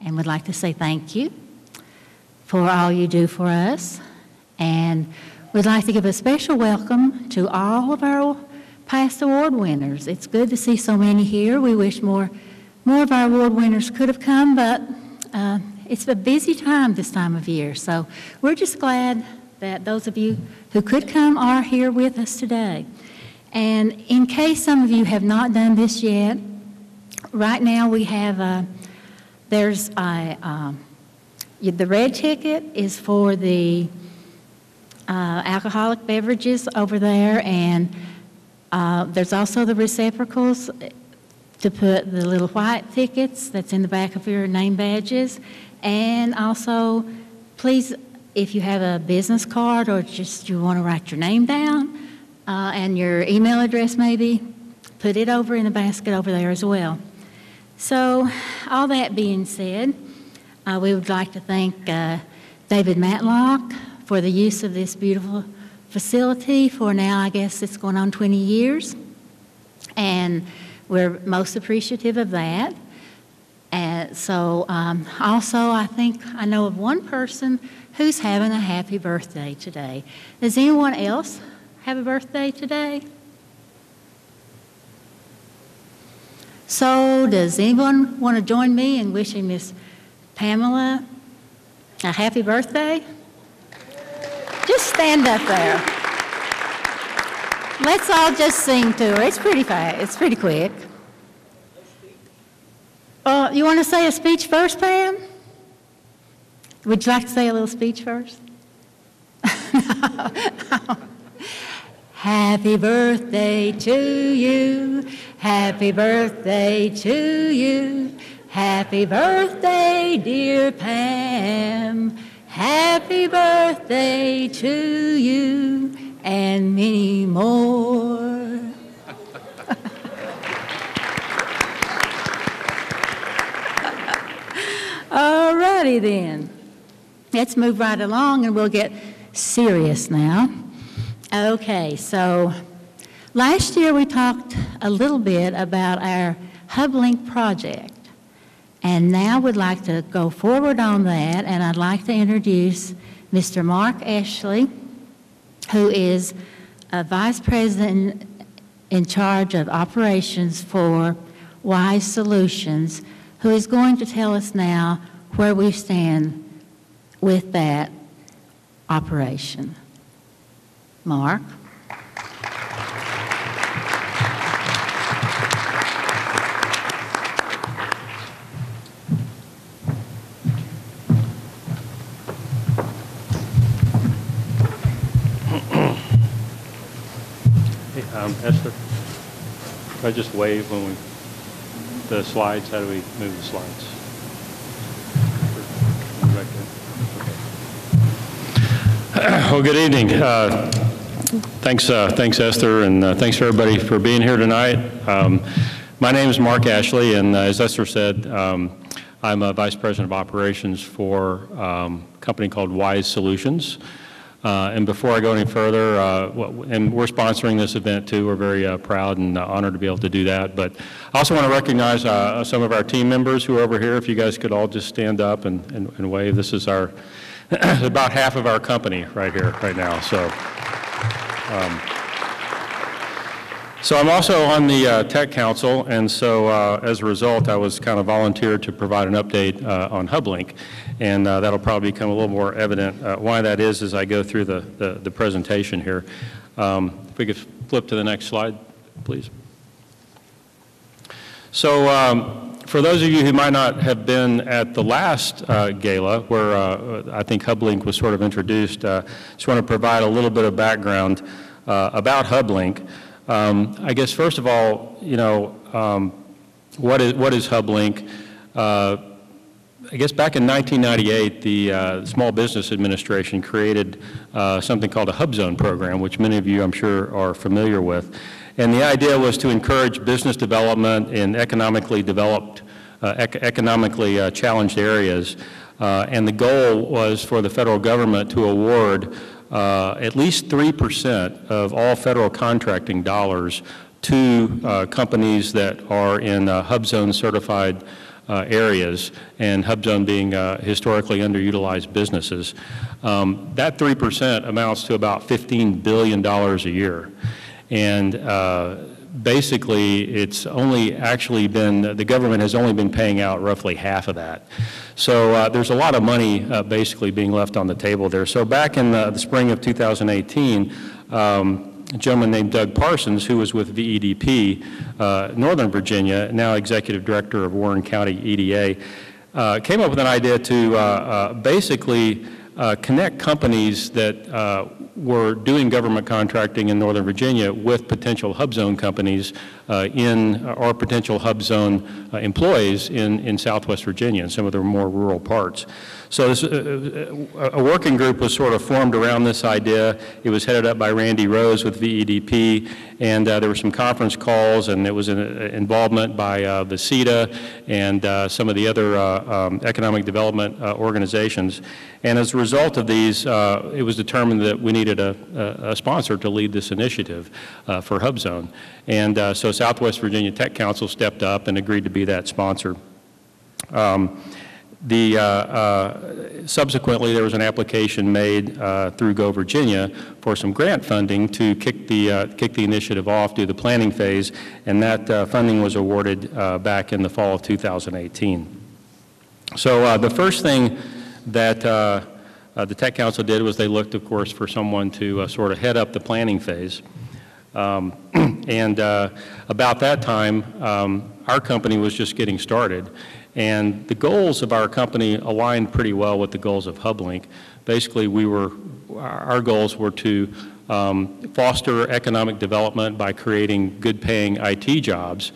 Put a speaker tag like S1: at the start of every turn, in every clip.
S1: and would like to say thank you for all you do for us. And we'd like to give a special welcome to all of our past award winners. It's good to see so many here. We wish more of our award winners could have come, but it's a busy time this time of year. So we're just glad that those of you who could come are here with us today. And in case some of you have not done this yet, right now we have, there's the red ticket is for the alcoholic beverages over there, and there's also the receptacles to put the little white tickets that's in the back of your name badges. And also, please, if you have a business card or just you want to write your name down and your email address maybe, put it over in the basket over there as well. So, all that being said, we would like to thank David Matlock for the use of this beautiful facility for now, I guess it's going on 20 years. And we're most appreciative of that. And so also I think I know of one person who's having a happy birthday today. Does anyone else have a birthday today? So does anyone want to join me in wishing Miss Pamela a happy birthday? Just stand up there. Let's all just sing to her. It's pretty fast. It's pretty quick. You want to say a speech first, Pam? Would you like to say a little speech first? Happy birthday to you. Happy birthday to you. Happy birthday, dear Pam. Happy birthday to you, and many more. All righty then. Let's move right along and we'll get serious now. Okay, so last year we talked a little bit about our HubLink project. And now we'd like to go forward on that, and I'd like to introduce Mr. Mark Ashley, who is a Vice President in charge of operations for Wise Solutions, who is going to tell us now where we stand with that operation. Mark.
S2: Esther, can I just wave when the slides? How do we move the slides? Okay. Well, good evening. Thanks Esther, and thanks for everybody for being here tonight. My name is Mark Ashley, and as Esther said, I'm a Vice President of Operations for a company called Wise Solutions. And before I go any further, and we're sponsoring this event too, we're very proud and honored to be able to do that. But I also want to recognize some of our team members who are over here. If you guys could all just stand up and wave. This is our, about half of our company right here, right now. So I'm also on the Tech Council, and so as a result, I was kind of volunteered to provide an update on HubLink, and that'll probably become a little more evident. Why that is as I go through the presentation here. If we could flip to the next slide, please. So for those of you who might not have been at the last gala, where I think HubLink was sort of introduced, just want to provide a little bit of background about HubLink. I guess first of all, you know, what is HubLink? I guess back in 1998, the Small Business Administration created something called a HubZone program, which many of you, I'm sure, are familiar with. And the idea was to encourage business development in economically developed, economically challenged areas. And the goal was for the federal government to award at least 3% of all federal contracting dollars to companies that are in HubZone certified areas, and HUBZone being historically underutilized businesses. That 3% amounts to about $15 billion a year. And basically, it's only actually been, the government has only been paying out roughly half of that. So there's a lot of money basically being left on the table there. So back in the spring of 2018, a gentleman named Doug Parsons, who was with VEDP, Northern Virginia, now Executive Director of Warren County EDA, came up with an idea to basically connect companies that were doing government contracting in Northern Virginia with potential HUBZone companies or potential HUBZone employees in Southwest Virginia and some of the more rural parts. So this, a working group was sort of formed around this idea. It was headed up by Randy Rose with VEDP, and there were some conference calls, and there was an involvement by the CETA and some of the other economic development organizations. And as a result of these, it was determined that we needed a sponsor to lead this initiative for HUBZone. And so Southwest Virginia Tech Council stepped up and agreed to be that sponsor. Subsequently, there was an application made through Go Virginia for some grant funding to kick the initiative off, do the planning phase, and that funding was awarded back in the fall of 2018. So the first thing that the Tech Council did was they looked, of course, for someone to sort of head up the planning phase. And about that time, our company was just getting started. And the goals of our company aligned pretty well with the goals of HubLink. Basically, our goals were to foster economic development by creating good-paying IT jobs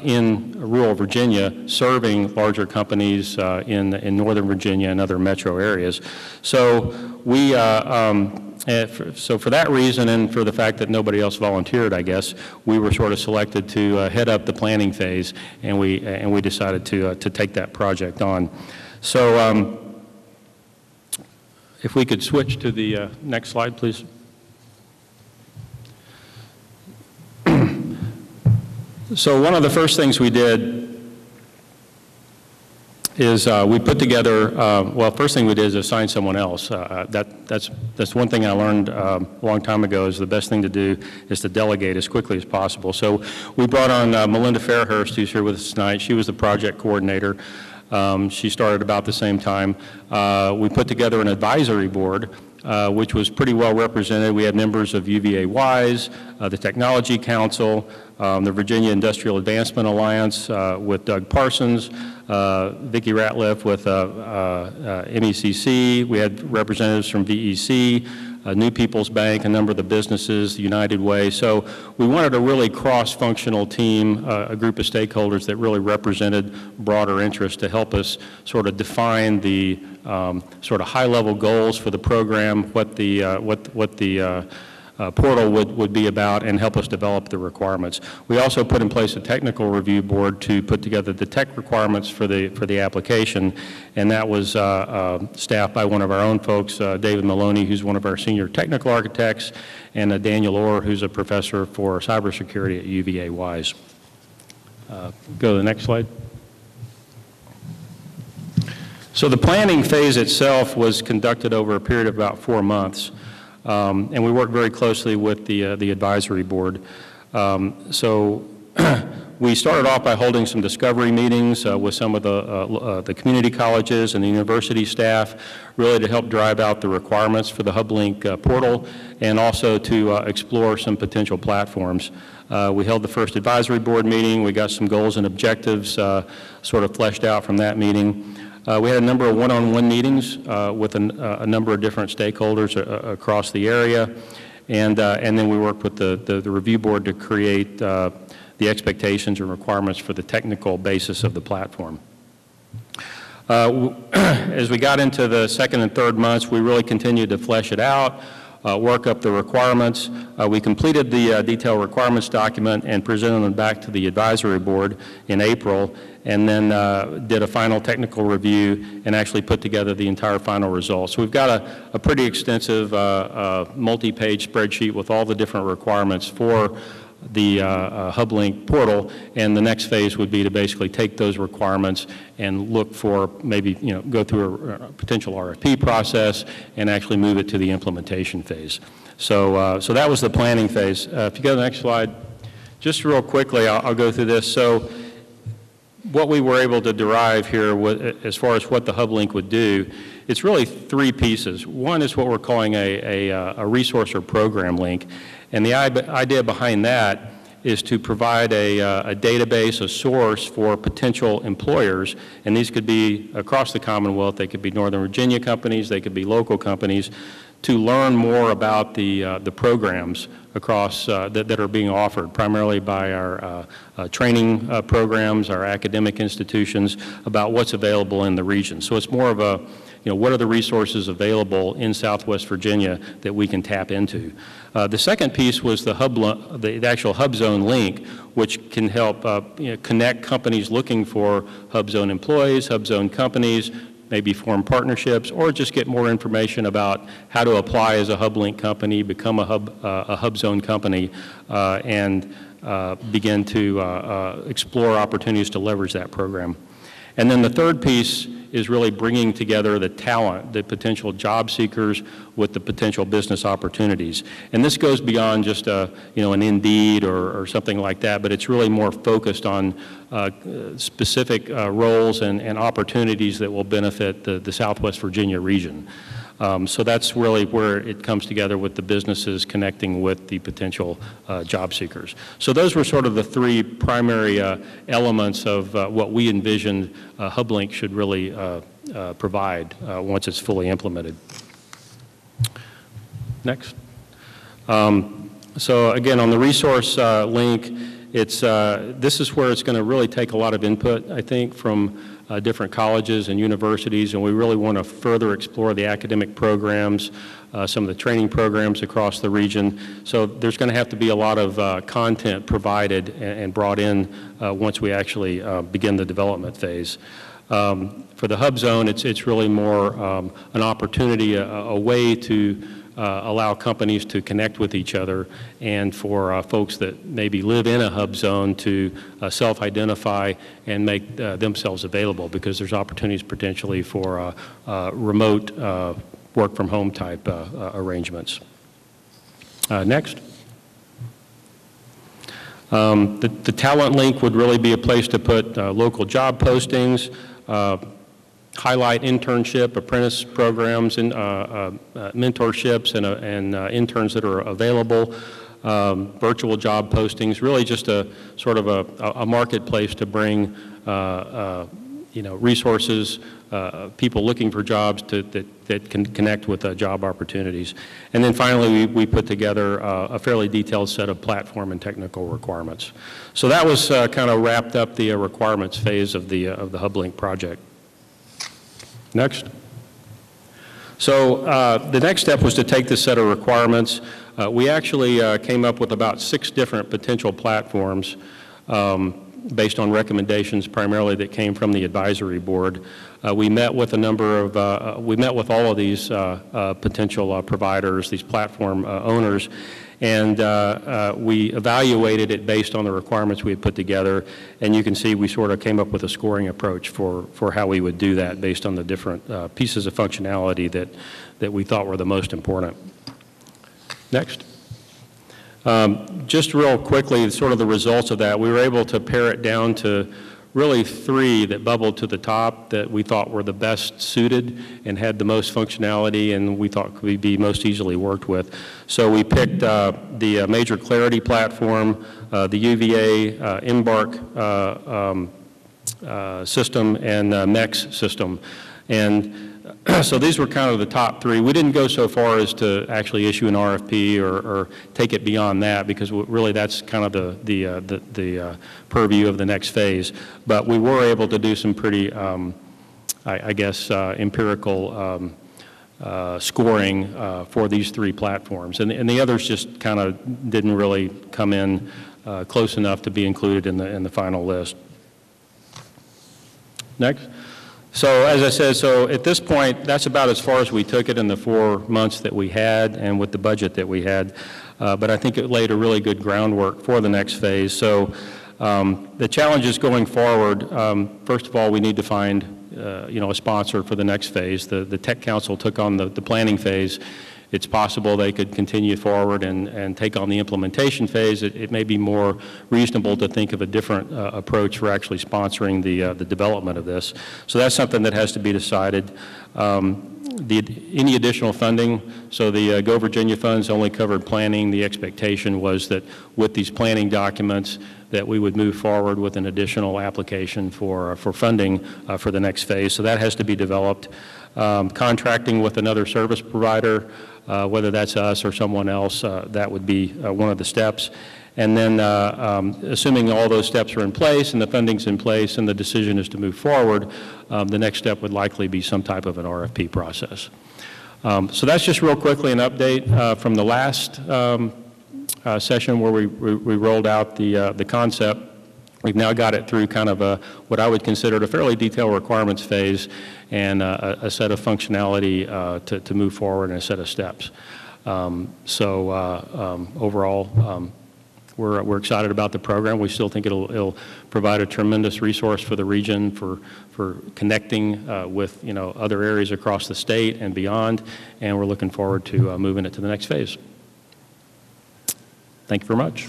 S2: in rural Virginia, serving larger companies in Northern Virginia and other metro areas. So we, so for that reason, and for the fact that nobody else volunteered, I guess, we were sort of selected to head up the planning phase, and we decided to take that project on. So if we could switch to the next slide, please. So one of the first things we did is we put together, well, first thing we did is assign someone else. That's one thing I learned a long time ago, is the best thing to do is to delegate as quickly as possible. So we brought on Melinda Fairhurst, who's here with us tonight. She was the project coordinator. She started about the same time. We put together an advisory board, which was pretty well represented. We had members of UVA-WISE, the Technology Council, the Virginia Industrial Advancement Alliance with Doug Parsons, Vicki Ratliff with MECC. We had representatives from VEC, New People's Bank, a number of the businesses, United Way. So we wanted a really cross-functional team, a group of stakeholders that really represented broader interests to help us sort of define the sort of high-level goals for the program, what the portal would be about, and help us develop the requirements. We also put in place a technical review board to put together the tech requirements for the application, and that was staffed by one of our own folks, David Maloney, who's one of our senior technical architects, and Daniel Orr, who's a professor for cybersecurity at UVA-WISE. Go to the next slide. So the planning phase itself was conducted over a period of about 4 months. And we worked very closely with the advisory board. So we started off by holding some discovery meetings with some of the community colleges and the university staff, really to help drive out the requirements for the HubLink portal, and also to explore some potential platforms. We held the first advisory board meeting. We got some goals and objectives sort of fleshed out from that meeting. We had a number of one-on-one meetings with a number of different stakeholders across the area, and then we worked with the review board to create the expectations and requirements for the technical basis of the platform. As we got into the second and third months, we really continued to flesh it out, work up the requirements. We completed the detailed requirements document and presented them back to the advisory board in April, and then did a final technical review and actually put together the entire final result. So we've got a pretty extensive multi-page spreadsheet with all the different requirements for the HubLink portal, and the next phase would be to basically take those requirements and look for maybe, go through a potential RFP process and actually move it to the implementation phase. So that was the planning phase. If you go to the next slide, just real quickly, I'll go through this. So what we were able to derive here as far as what the HubLink would do, it's really three pieces. One is what we're calling a resource or program link. And the idea behind that is to provide a database, a source for potential employers, and these could be across the Commonwealth. They could be Northern Virginia companies, they could be local companies, to learn more about the programs across that are being offered, primarily by our training programs, our academic institutions, about what's available in the region. So it's more of a, what are the resources available in Southwest Virginia that we can tap into. The second piece was the actual HubZone link, which can help connect companies looking for HubZone employees, HubZone companies, maybe form partnerships, or just get more information about how to apply as a HubLink company, become a HubZone company, and begin to explore opportunities to leverage that program. And then the third piece is really bringing together the talent, the potential job seekers with the potential business opportunities. And this goes beyond just an Indeed or something like that, but it's really more focused on specific roles and opportunities that will benefit the Southwest Virginia region. So that's really where it comes together with the businesses connecting with the potential job seekers. So those were sort of the three primary elements of what we envisioned HubLink should really provide once it's fully implemented. Next. So again, on the resource link, this is where it's going to really take a lot of input, I think, from different colleges and universities, and we really want to further explore the academic programs, some of the training programs across the region. So there's going to have to be a lot of content provided and brought in once we actually begin the development phase. For the HubZone, it's really more an opportunity, a way to allow companies to connect with each other, and for folks that maybe live in a hub zone to self-identify and make themselves available, because there's opportunities potentially for remote work from home type arrangements. Next. The talent link would really be a place to put local job postings, highlight internship, apprentice programs, and mentorships and interns that are available, virtual job postings, really just a sort of a marketplace to bring resources, people looking for jobs that can connect with job opportunities. And then finally, we put together a fairly detailed set of platform and technical requirements. So that was kind of wrapped up the requirements phase of the HubLink project. Next. So the next step was to take this set of requirements. We actually came up with about 6 different potential platforms based on recommendations primarily that came from the advisory board. We met with a number of, we met with all of these potential providers, these platform owners, and we evaluated it based on the requirements we had put together, and you can see we sort of came up with a scoring approach for how we would do that based on the different pieces of functionality that we thought were the most important. Next. Just real quickly, sort of the results of that, we were able to pare it down to really 3 that bubbled to the top that we thought were the best suited and had the most functionality and we thought could be most easily worked with. So we picked the Major Clarity platform, the UVA Embark system, and MEX system. And so these were kind of the top 3. We didn't go so far as to actually issue an RFP or take it beyond that, because really that's kind of the purview of the next phase. But we were able to do some pretty, I guess, empirical scoring for these 3 platforms. And the others just kind of didn't really come in close enough to be included in the final list. Next. So as I said, so at this point, that's about as far as we took it in the 4 months that we had and with the budget that we had. But I think it laid a really good groundwork for the next phase. So the challenges going forward, first of all, we need to find a sponsor for the next phase. The Tech Council took on the planning phase. It's possible they could continue forward and take on the implementation phase. It may be more reasonable to think of a different approach for actually sponsoring the development of this. So that's something that has to be decided. Any additional funding, so the Go Virginia funds only covered planning. The expectation was that with these planning documents that we would move forward with an additional application for funding for the next phase. So that has to be developed. Contracting with another service provider, whether that's us or someone else, that would be one of the steps. And then assuming all those steps are in place and the funding's in place and the decision is to move forward, the next step would likely be some type of an RFP process. So that's just real quickly an update from the last session where we rolled out the concept. We've now got it through kind of what I would consider a fairly detailed requirements phase and a set of functionality to move forward and a set of steps. Overall, we're excited about the program. We still think it'll provide a tremendous resource for the region for connecting with other areas across the state and beyond, and we're looking forward to moving it to the next phase. Thank you very much.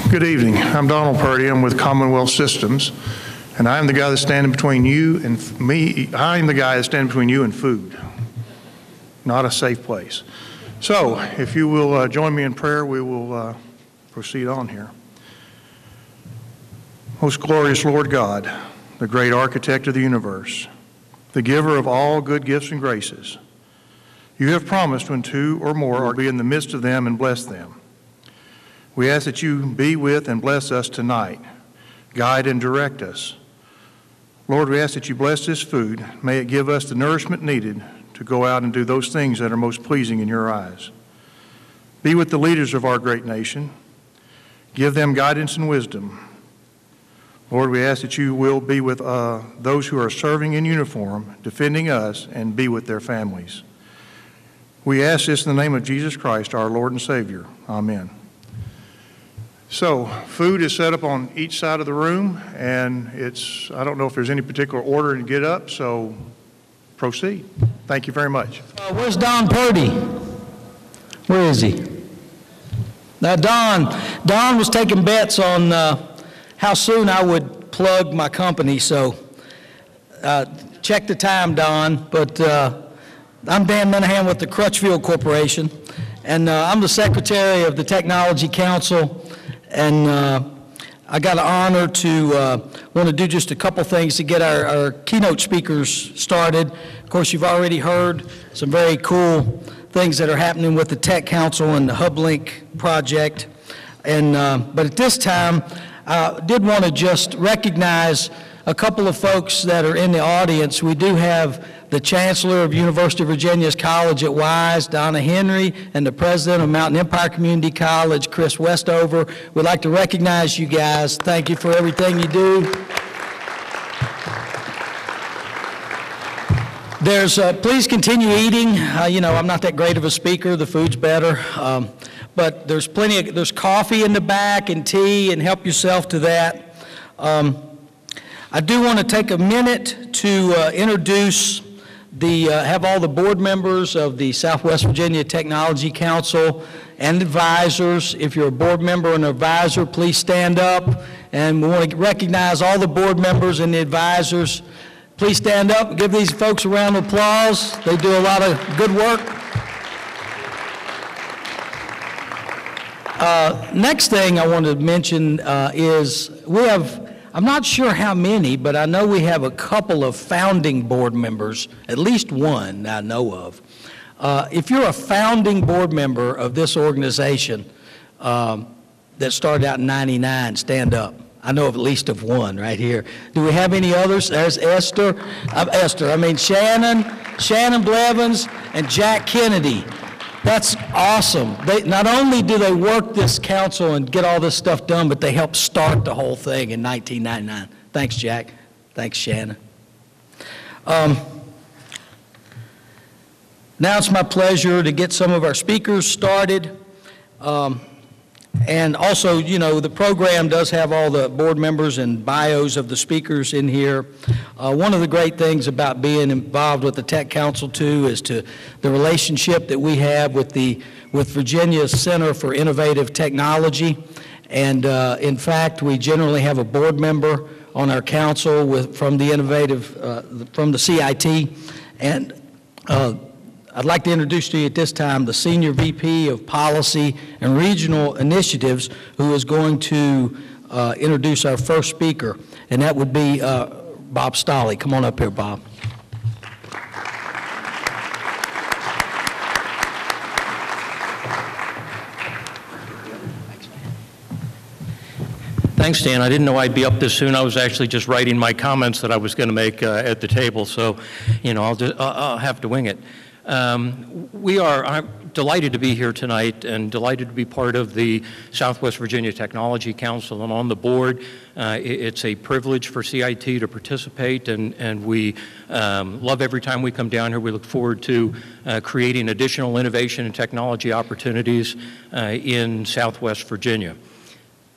S3: Good evening. I'm Donald Purdy. I'm with Commonwealth Systems, and I am the guy that's standing between you and me. I am the guy that's standing between you and food, not a safe place. So if you will join me in prayer, we will proceed on here. Most glorious Lord God, the great architect of the universe, the giver of all good gifts and graces, you have promised when two or more are to be in the midst of them and bless them. We ask that you be with and bless us tonight, guide and direct us. Lord, we ask that you bless this food. May it give us the nourishment needed to go out and do those things that are most pleasing in your eyes. Be with the leaders of our great nation. Give them guidance and wisdom. Lord, we ask that you will be with those who are serving in uniform, defending us, and be with their families. We ask this in the name of Jesus Christ, our Lord and Savior. Amen. So food is set up on each side of the room, and I don't know if there's any particular order to get up, so proceed. Thank you very much.
S4: Where's Don Purdy? Where is he? Now Don was taking bets on how soon I would plug my company, so check the time, Don, but I'm Dan Minahan with the Crutchfield Corporation, and I'm the Secretary of the Technology Council. And I got an honor to want to do just a couple things to get our keynote speakers started. Of course, you've already heard some very cool things that are happening with the Tech Council and the HubLink project. And but at this time, I did want to just recognize a couple of folks that are in the audience. We do have the Chancellor of University of Virginia's College at Wise, Donna Henry, and the President of Mountain Empire Community College, Chris Westover. We'd like to recognize you guys. Thank you for everything you do. Please continue eating. I'm not that great of a speaker. The food's better. But there's coffee in the back and tea, and help yourself to that. I do want to take a minute to introduce have all the board members of the Southwest Virginia Technology Council and advisors. If you're a board member and an advisor, please stand up. And we want to recognize all the board members and the advisors. Please stand up and give these folks a round of applause. They do a lot of good work. Next thing I wanted to mention is I'm not sure how many, but I know we have a couple of founding board members, at least one I know of. If you're a founding board member of this organization that started out in '99, stand up. I know of at least of one right here. Do we have any others? There's Esther. Shannon Blevins, and Jack Kennedy. That's awesome. Not only do they work this council and get all this stuff done, but they helped start the whole thing in 1999. Thanks, Jack. Thanks, Shannon. Now it's my pleasure to get some of our speakers started. And also, you know, the program does have all the board members and bios of the speakers in here. One of the great things about being involved with the Tech Council, too, is the relationship that we have with Virginia's Center for Innovative Technology. And in fact, we generally have a board member on our council from the CIT. And I'd like to introduce to you at this time the Senior VP of Policy and Regional Initiatives, who is going to introduce our first speaker, and that would be Bob Stolley. Come on up here, Bob.
S5: Thanks, Dan. I didn't know I'd be up this soon. I was actually just writing my comments that I was going to make at the table, so, you know, I'll have to wing it. I'm delighted to be here tonight and delighted to be part of the Southwest Virginia Technology Council and on the board. It's a privilege for CIT to participate, and we love every time we come down here. We look forward to creating additional innovation and technology opportunities in Southwest Virginia.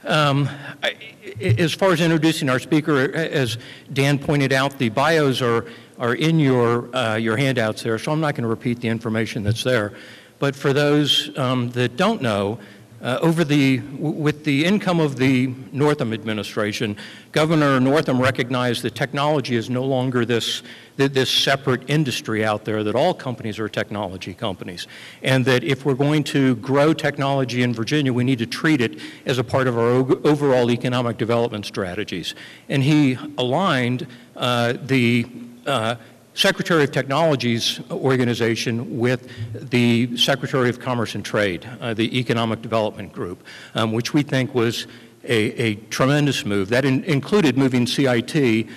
S5: As far as introducing our speaker, as Dan pointed out, the bios are in your handouts there, so I'm not going to repeat the information that's there. But for those that don't know, with the income of the Northam administration, Governor Northam recognized that technology is no longer this separate industry out there, that all companies are technology companies, and that if we're going to grow technology in Virginia, we need to treat it as a part of our overall economic development strategies. And he aligned the Secretary of Technology's organization with the Secretary of Commerce and Trade, the Economic Development Group, which we think was a tremendous move. That included moving CIT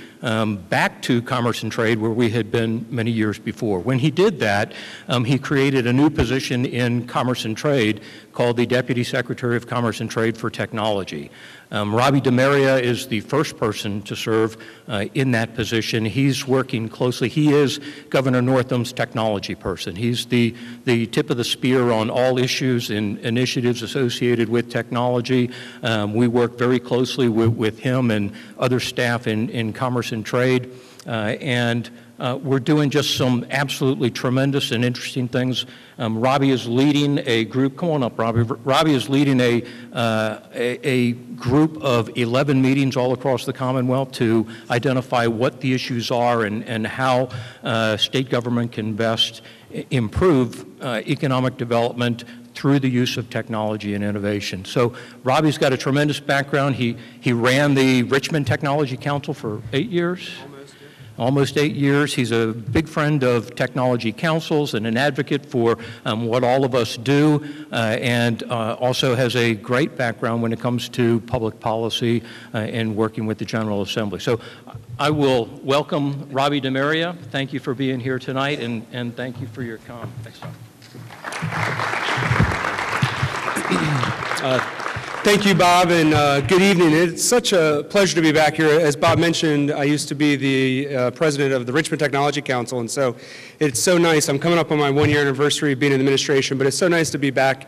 S5: back to Commerce and Trade, where we had been many years before. When he did that, he created a new position in Commerce and Trade called the Deputy Secretary of Commerce and Trade for Technology. Robbie DeMaria is the first person to serve in that position. He's working closely. He is Governor Northam's technology person. He's the tip of the spear on all issues and initiatives associated with technology. We work very closely with him and other staff in Commerce and Trade, and we're doing just some absolutely tremendous and interesting things. Robbie is leading a group. Come on up, Robbie. Robbie is leading a group of 11 meetings all across the Commonwealth to identify what the issues are and how state government can best improve economic development through the use of technology and innovation. So Robbie's got a tremendous background. He ran the Richmond Technology Council for 8 years. Almost 8 years. He's a big friend of technology councils and an advocate for what all of us do, and also has a great background when it comes to public policy and working with the General Assembly. So I will welcome Robbie DeMaria. Thank you for being here tonight, and thank you for your comment. Thanks,
S6: Thank you, Bob, and good evening. It's such a pleasure to be back here. As Bob mentioned, I used to be the president of the Richmond Technology Council, and so it's so nice. I'm coming up on my one-year anniversary of being in the administration, but it's so nice to be back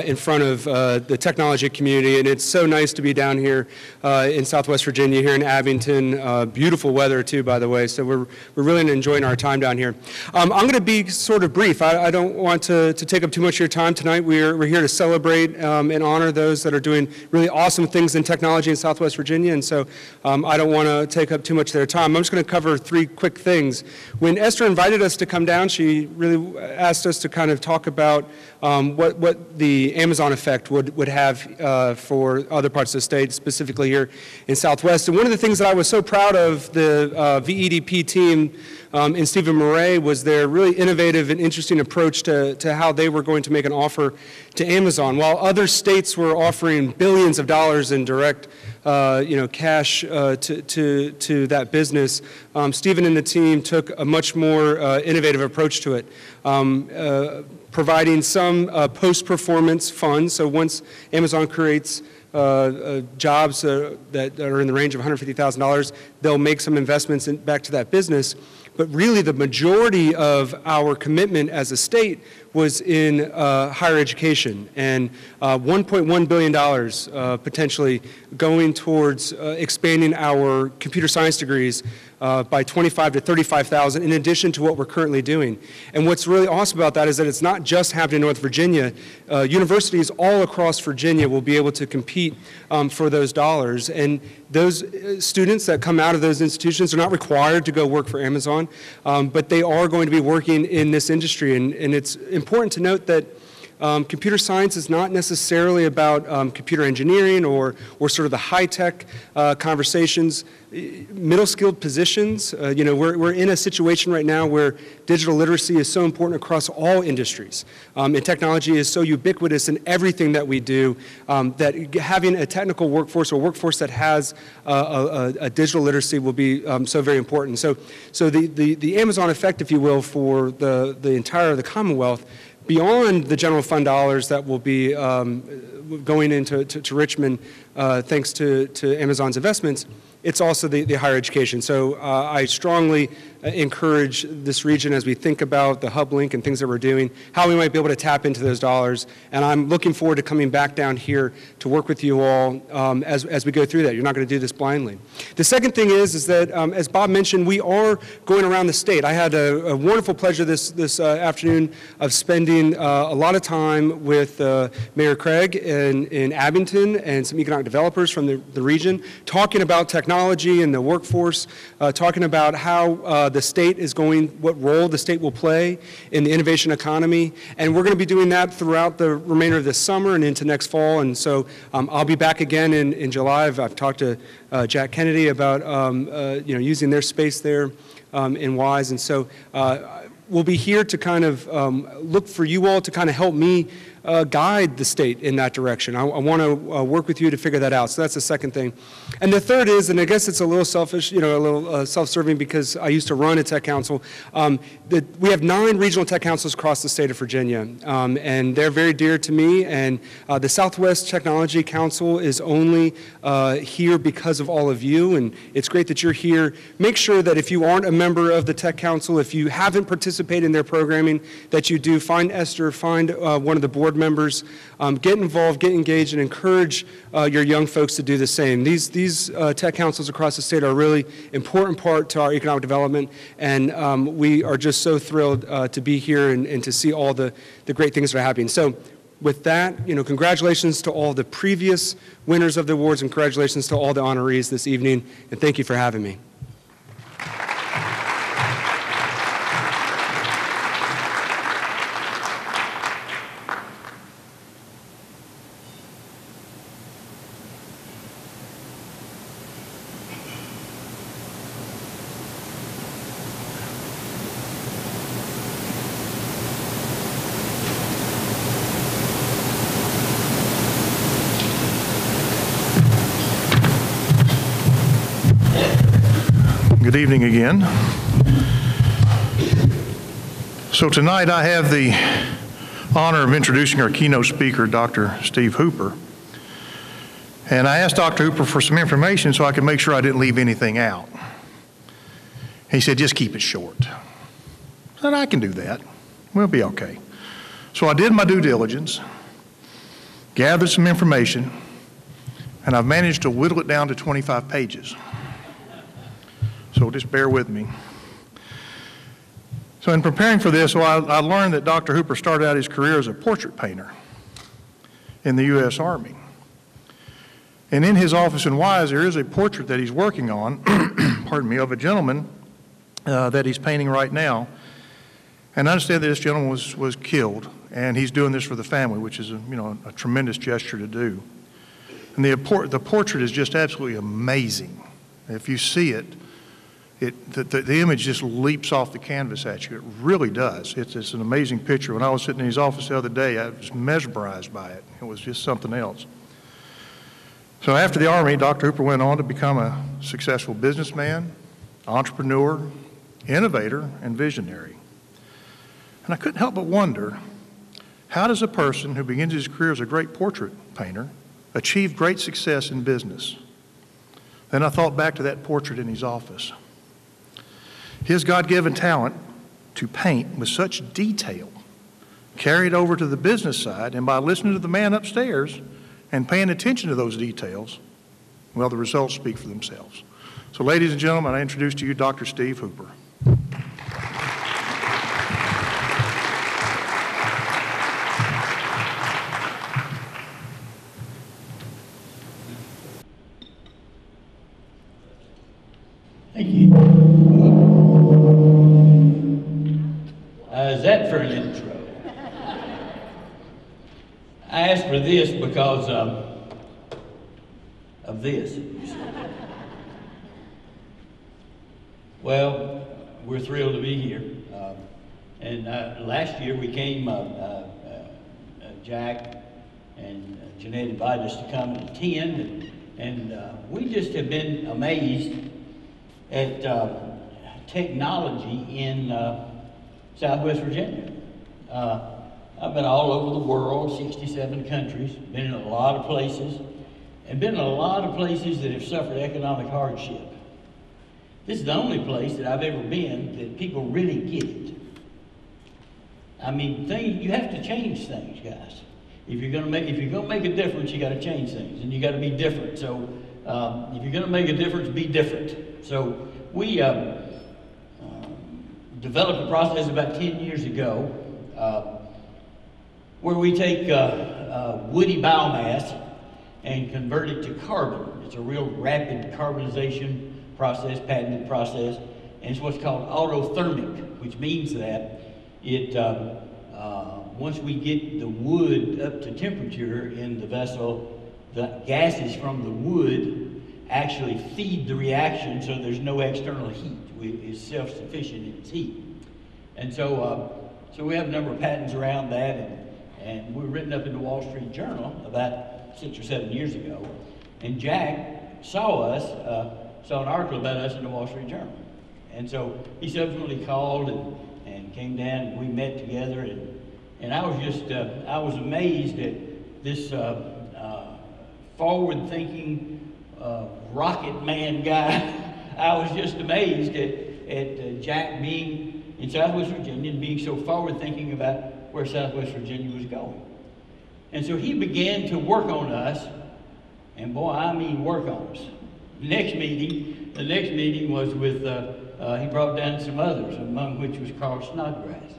S6: in front of the technology community, and it's so nice to be down here in Southwest Virginia, here in Abington. Beautiful weather, too, by the way, so we're really enjoying our time down here. I'm going to be sort of brief. I don't want to take up too much of your time tonight. We're here to celebrate and honor those that are doing doing really awesome things in technology in Southwest Virginia, and so I don't want to take up too much of their time. I'm just going to cover 3 quick things. When Esther invited us to come down, she really asked us to kind of talk about what the Amazon effect would have for other parts of the state, specifically here in Southwest. And one of the things that I was so proud of the VEDP team and Stephen Murray was their really innovative and interesting approach to how they were going to make an offer to Amazon. While other states were offering billions of dollars in direct cash to that business, Stephen and the team took a much more innovative approach to it, providing some post-performance funds. So once Amazon creates jobs that are in the range of $150,000, they'll make some investments back to that business. But really the majority of our commitment as a state was in higher education, and $1.1 billion potentially going towards expanding our computer science degrees by 25 to 35,000 in addition to what we're currently doing. And what's really awesome about that is that it's not just happening in North Virginia. Universities all across Virginia will be able to compete for those dollars, and those students that come out of those institutions are not required to go work for Amazon, but they are going to be working in this industry, and it's important to note that computer science is not necessarily about computer engineering or sort of the high-tech conversations. Middle-skilled positions, we're in a situation right now where digital literacy is so important across all industries. And technology is so ubiquitous in everything that we do that having a technical workforce or a workforce that has a digital literacy will be so very important. So the Amazon effect, if you will, for the entire of the Commonwealth, beyond the general fund dollars that will be going into Richmond thanks to Amazon's investments, it's also the higher education. So I strongly encourage this region as we think about the hub link and things that we're doing, how we might be able to tap into those dollars. And I'm looking forward to coming back down here to work with you all as we go through that. You're not going to do this blindly. The second thing is that, as Bob mentioned, we are going around the state. I had a wonderful pleasure this afternoon of spending a lot of time with Mayor Craig in Abington and some economic developers from the region, talking about technology and the workforce, talking about how the state is going, what role the state will play in the innovation economy. And we're going to be doing that throughout the remainder of this summer and into next fall. And so I'll be back again in July. I've talked to Jack Kennedy about using their space there in WISE. And so we'll be here to kind of look for you all to kind of help me guide the state in that direction. I want to work with you to figure that out. So that's the second thing. And the third is, and I guess it's a little selfish, a little self-serving because I used to run a tech council. We have 9 regional tech councils across the state of Virginia, and they're very dear to me. And the Southwest Technology Council is only here because of all of you, and it's great that you're here. Make sure that if you aren't a member of the tech council, if you haven't participated in their programming, that you do. Find Esther, find one of the board members, get involved, get engaged, and encourage your young folks to do the same. These tech councils across the state are a really important part to our economic development, and we are just so thrilled to be here and to see all the great things that are happening. So with that, congratulations to all the previous winners of the awards, and congratulations to all the honorees this evening, and thank you for having me.
S3: Good evening again. So tonight I have the honor of introducing our keynote speaker, Dr. Steve Hooper. And I asked Dr. Hooper for some information so I could make sure I didn't leave anything out. He said, just keep it short. I said, I can do that. We'll be okay. So I did my due diligence, gathered some information, and I've managed to whittle it down to 25 pages. So just bear with me. So in preparing for this, I learned that Dr. Hooper started out his career as a portrait painter in the U.S. Army. And in his office in Wise, there is a portrait that he's working on, pardon me, of a gentleman that he's painting right now. And I understand that this gentleman was killed, and he's doing this for the family, which is a tremendous gesture to do. And the portrait is just absolutely amazing. If you see it, the image just leaps off the canvas at you. It really does. It's an amazing picture. When I was sitting in his office the other day, I was mesmerized by it. It was just something else. So after the Army, Dr. Hooper went on to become a successful businessman, entrepreneur, innovator, and visionary. And I couldn't help but wonder, how does a person who begins his career as a great portrait painter achieve great success in business? Then I thought back to that portrait in his office. His God-given talent to paint with such detail carried over to the business side, and by listening to the man upstairs and paying attention to those details, well, the results speak for themselves. So, ladies and gentlemen, I introduce to you Dr. Steve Hooper.
S7: Thank you. Is that for an intro? I asked for this because of this. Well, we're thrilled to be here. And last year we came, Jack and Jeanette invited us to come and attend, and we just have been amazed at technology in Southwest Virginia. I've been all over the world, 67 countries, been in a lot of places, and been in a lot of places that have suffered economic hardship. This is the only place that I've ever been that people really get it. I mean, you have to change things, guys. If you're gonna make a difference, you got to change things, and you got to be different. So, if you're gonna make a difference, be different. So, we developed a process about 10 years ago where we take woody biomass and convert it to carbon. It's a real rapid carbonization process, patented process, and it's what's called autothermic, which means that it once we get the wood up to temperature in the vessel, the gases from the wood actually feed the reaction, so there's no external heat. It's self-sufficient in its heat. And so we have a number of patents around that, and we were written up in the Wall Street Journal about 6 or 7 years ago. And Jack saw an article about us in the Wall Street Journal. And so he subsequently called and came down, and we met together, and I was amazed at this forward-thinking rocket man guy. I was just amazed at Jack being in Southwest Virginia and being so forward-thinking about where Southwest Virginia was going. And so he began to work on us, and boy, I mean work on us. The next meeting was with, he brought down some others, among which was Carl Snodgrass.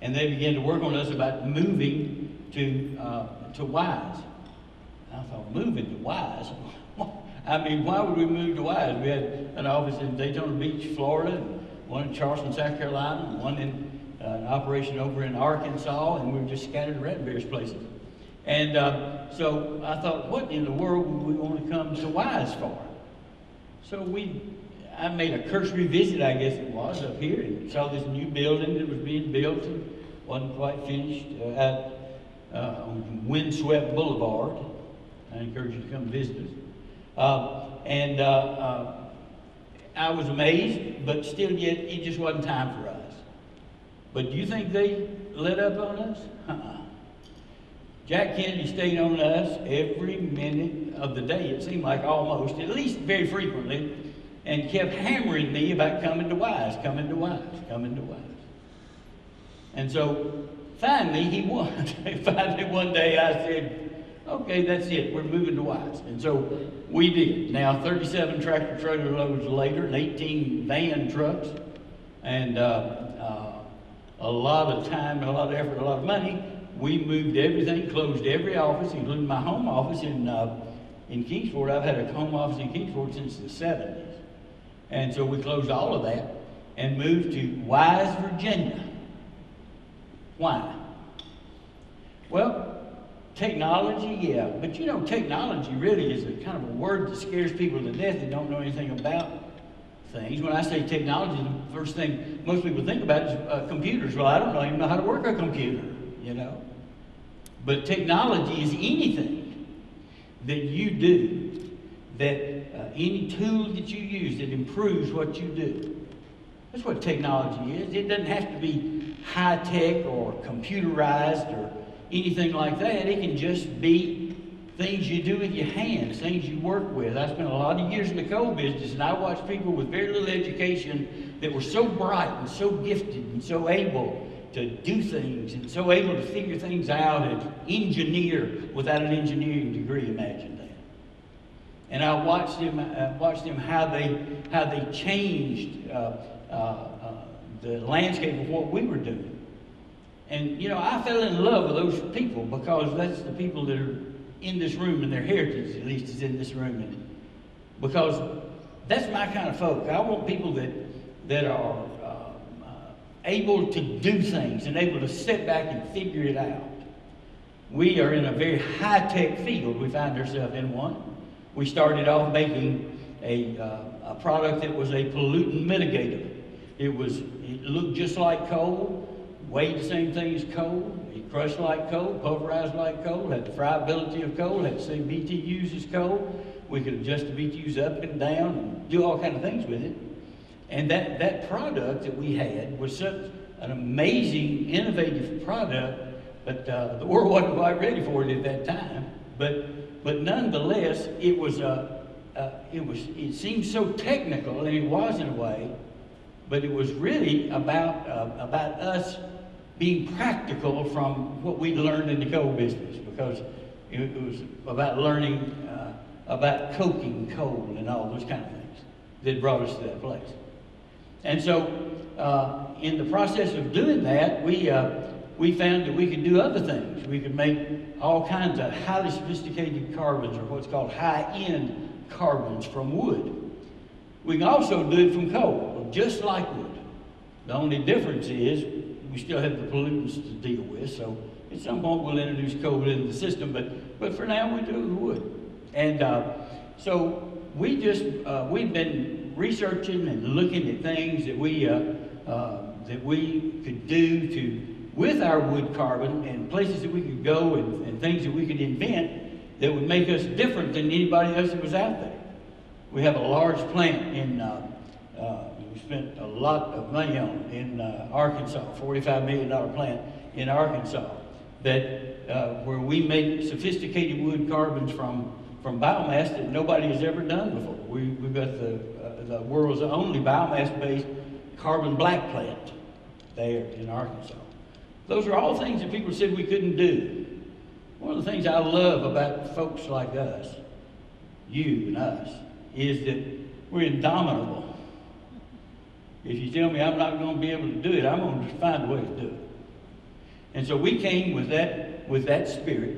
S7: And they began to work on us about moving to Wise. I thought, moving to Wise? I mean, why would we move to Wise? We had an office in Daytona Beach, Florida, and one in Charleston, South Carolina, and one in an operation over in Arkansas, and we were just scattered around various places. And so I thought, what in the world would we want to come to Wise for? So I made a cursory visit, I guess it was, up here, and saw this new building that was being built and wasn't quite finished out on Windswept Boulevard. I encourage you to come visit us. I was amazed, but still yet, it just wasn't time for us. But do you think they let up on us? Jack Kennedy stayed on us every minute of the day, it seemed like almost, at least very frequently, and kept hammering me about coming to Wise, coming to Wise, coming to Wise. And so finally he won. Finally one day I said, okay, that's it, we're moving to Wise. And so we did. Now 37 tractor trailer loads later and 18 van trucks, and a lot of time, a lot of effort, a lot of money. We moved everything, closed every office, including my home office in in Kingsport. I've had a home office in Kingsport since the 70s. And so we closed all of that and moved to Wise, Virginia. Why? Well, technology, yeah. But you know, technology really is a kind of a word that scares people to death that don't know anything about things. When I say technology, the first thing most people think about is computers. Well, I don't even know how to work a computer, you know. But technology is anything that you do, that any tool that you use that improves what you do. That's what technology is. It doesn't have to be high-tech or computerized or anything like that. It can just be things you do with your hands, things you work with. I spent a lot of years in the coal business, and I watched people with very little education that were so bright and so gifted and so able to do things and so able to figure things out and engineer without an engineering degree. Imagine that. And I watched them how they changed the landscape of what we were doing. And you know, I fell in love with those people because that's the people that are in this room, and their heritage at least is in this room. And because that's my kind of folk. I want people that are able to do things and able to sit back and figure it out. We are in a very high-tech field. We find ourselves in one. We started off making a product that was a pollutant mitigator. It looked just like coal, weighed the same thing as coal. It crushed like coal, pulverized like coal, had the friability of coal, had the same BTUs as coal. We could adjust the BTUs up and down and do all kinds of things with it. And that product that we had was such an amazing, innovative product, but the world wasn't quite ready for it at that time. But nonetheless, it seemed so technical, and it was in a way, but it was really about us being practical from what we'd learned in the coal business, because it was about learning about coking coal and all those kind of things that brought us to that place. And so, in the process of doing that, we found that we could do other things. We could make all kinds of highly sophisticated carbons, or what's called high-end carbons, from wood. We can also do it from coal, just like wood. The only difference is we still have the pollutants to deal with, so at some point we'll introduce coal into the system, but for now we do it with wood. And so we've been researching and looking at things that we could do with our wood carbon, and places that we could go and things that we could invent that would make us different than anybody else that was out there. We have a large plant we spent a lot of money on in Arkansas, $45 million plant in Arkansas, where we make sophisticated wood carbons from biomass that nobody has ever done before. We've got the world's only biomass-based carbon black plant there in Arkansas. Those are all things that people said we couldn't do. One of the things I love about folks like us, you and us, is that we're indomitable. If you tell me I'm not going to be able to do it, I'm going to just find a way to do it. And so we came with that spirit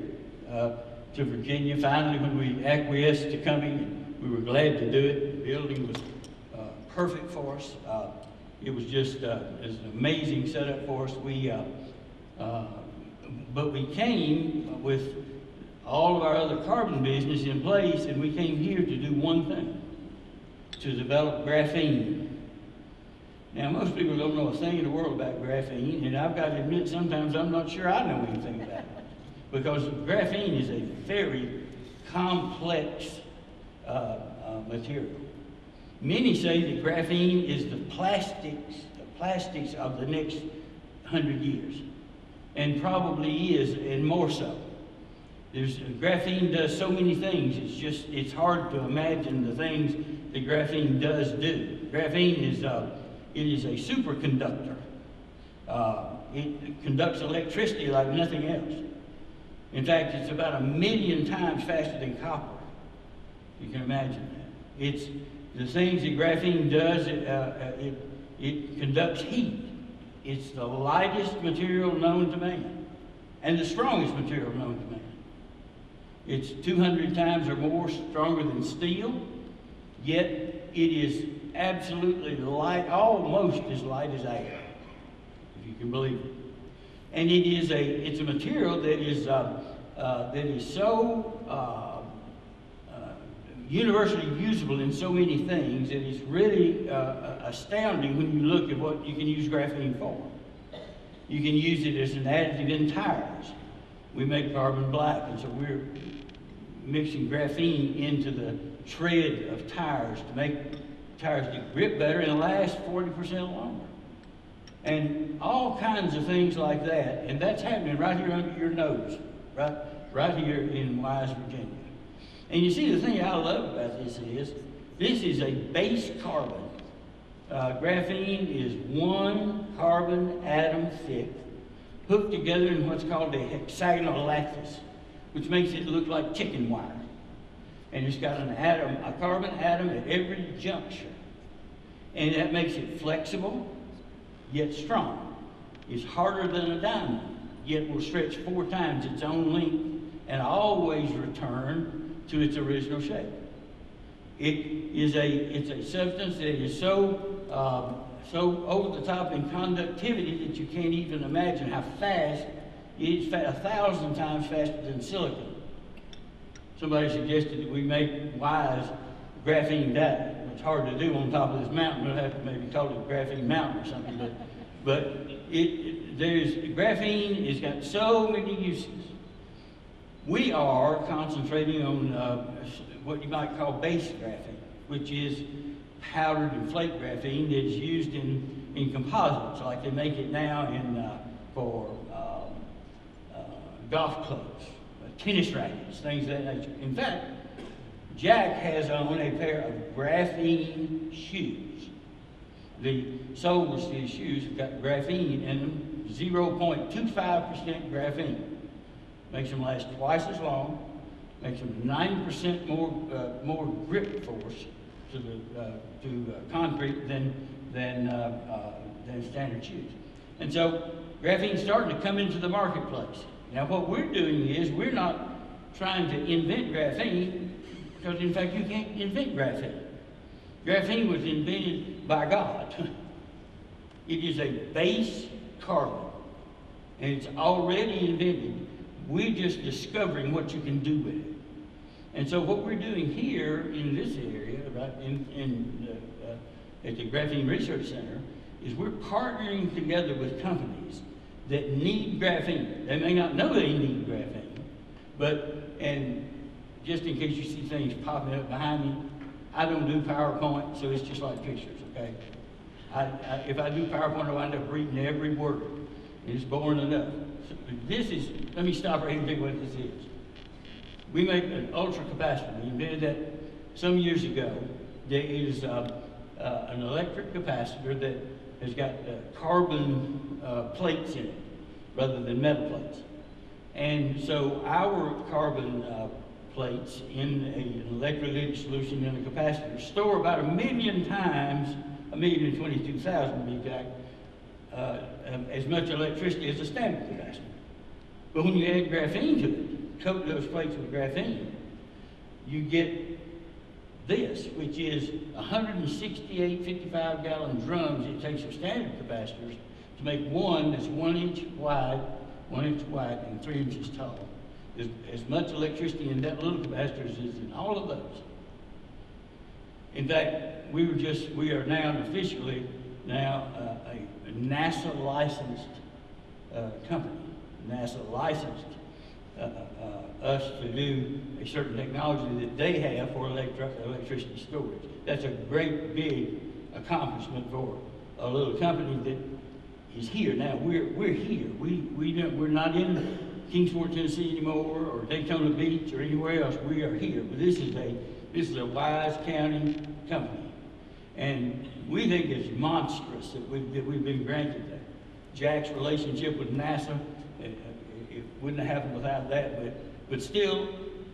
S7: to Virginia. Finally, when we acquiesced to coming, we were glad to do it. The building was perfect for us. It was just an amazing setup for us. But we came with all of our other carbon business in place, and we came here to do one thing, to develop graphene. Now, most people don't know a thing in the world about graphene, and I've got to admit sometimes I'm not sure I know anything about it, because graphene is a very complex material. Many say that graphene is the plastics of the next 100 years, and probably is, and more so. Graphene does so many things, it's hard to imagine the things that graphene does do. Graphene is a superconductor. It conducts electricity like nothing else. In fact, it's about 1 million times faster than copper. You can imagine that. It's the things that graphene does. It conducts heat. It's the lightest material known to man, and the strongest material known to man. It's 200 times or more stronger than steel, yet it is absolutely light, almost as light as air, if you can believe it. And it's a material that is so universally usable in so many things that it's really astounding when you look at what you can use graphene for. You can use it as an additive in tires. We make carbon black, and so we're mixing graphene into the tread of tires to make tires to grip better and last 40% longer. And all kinds of things like that, and that's happening right here under your nose, right here in Wise, Virginia. And you see, the thing I love about this is a base carbon. Graphene is one carbon atom thick, hooked together in what's called a hexagonal lattice, which makes it look like chicken wire. And it's got a carbon atom at every juncture. And that makes it flexible, yet strong. It's harder than a diamond, yet will stretch 4 times its own length and always return to its original shape. It's a substance that is so over the top in conductivity that you can't even imagine how fast it is. 1,000 times faster than silicon. Somebody suggested that we make Wise graphene dye. It's hard to do on top of this mountain. We'll have to maybe call it Graphene Mountain or something. But graphene has got so many uses. We are concentrating on what you might call base graphene, which is powdered and flake graphene that is used in composites, like they make it now for golf clubs, tennis rackets, things of that nature. In fact, Jack has on a pair of graphene shoes. The soles of his shoes have got graphene in them, 0.25% graphene. Makes them last twice as long, makes them 90% more grip force to concrete than standard shoes. And so graphene's starting to come into the marketplace. Now what we're doing is we're not trying to invent graphene, because in fact you can't invent graphene. Graphene was invented by God. It is a base carbon, and it's already invented. We're just discovering what you can do with it. And so what we're doing here in this area, right, at the Graphene Research Center, is we're partnering together with companies that need graphene. They may not know they need graphene, and just in case you see things popping up behind me, I don't do PowerPoint, so it's just like pictures, okay? If I do PowerPoint, I wind up reading every word. It's boring enough. Let me stop right here and tell you what this is. We make an ultra capacitor. We invented that some years ago. There is an electric capacitor that has got carbon plates in it rather than metal plates. And so our carbon plates in an electrolytic solution in a capacitor store about 1,000,000 times, 1,022,000 to be exact, as much electricity as a standard capacitor. But when you add graphene to it, coat those plates with graphene, you get this, which is 168 55-gallon drums it takes of standard capacitors to make one that's 1 inch wide, and 3 inches tall. There's as much electricity in that little capacitor as is in all of those. In fact, we are now officially a NASA licensed company. NASA licensed us to do a certain technology that they have for electricity storage. That's a great big accomplishment for a little company that is here now. We're here. We're not in Kingsport, Tennessee anymore, or Daytona Beach, or anywhere else. We are here. But this is a Wise County company, and we think it's monstrous that we've been granted that. Jack's relationship with NASA, it wouldn't have happened without that, but still,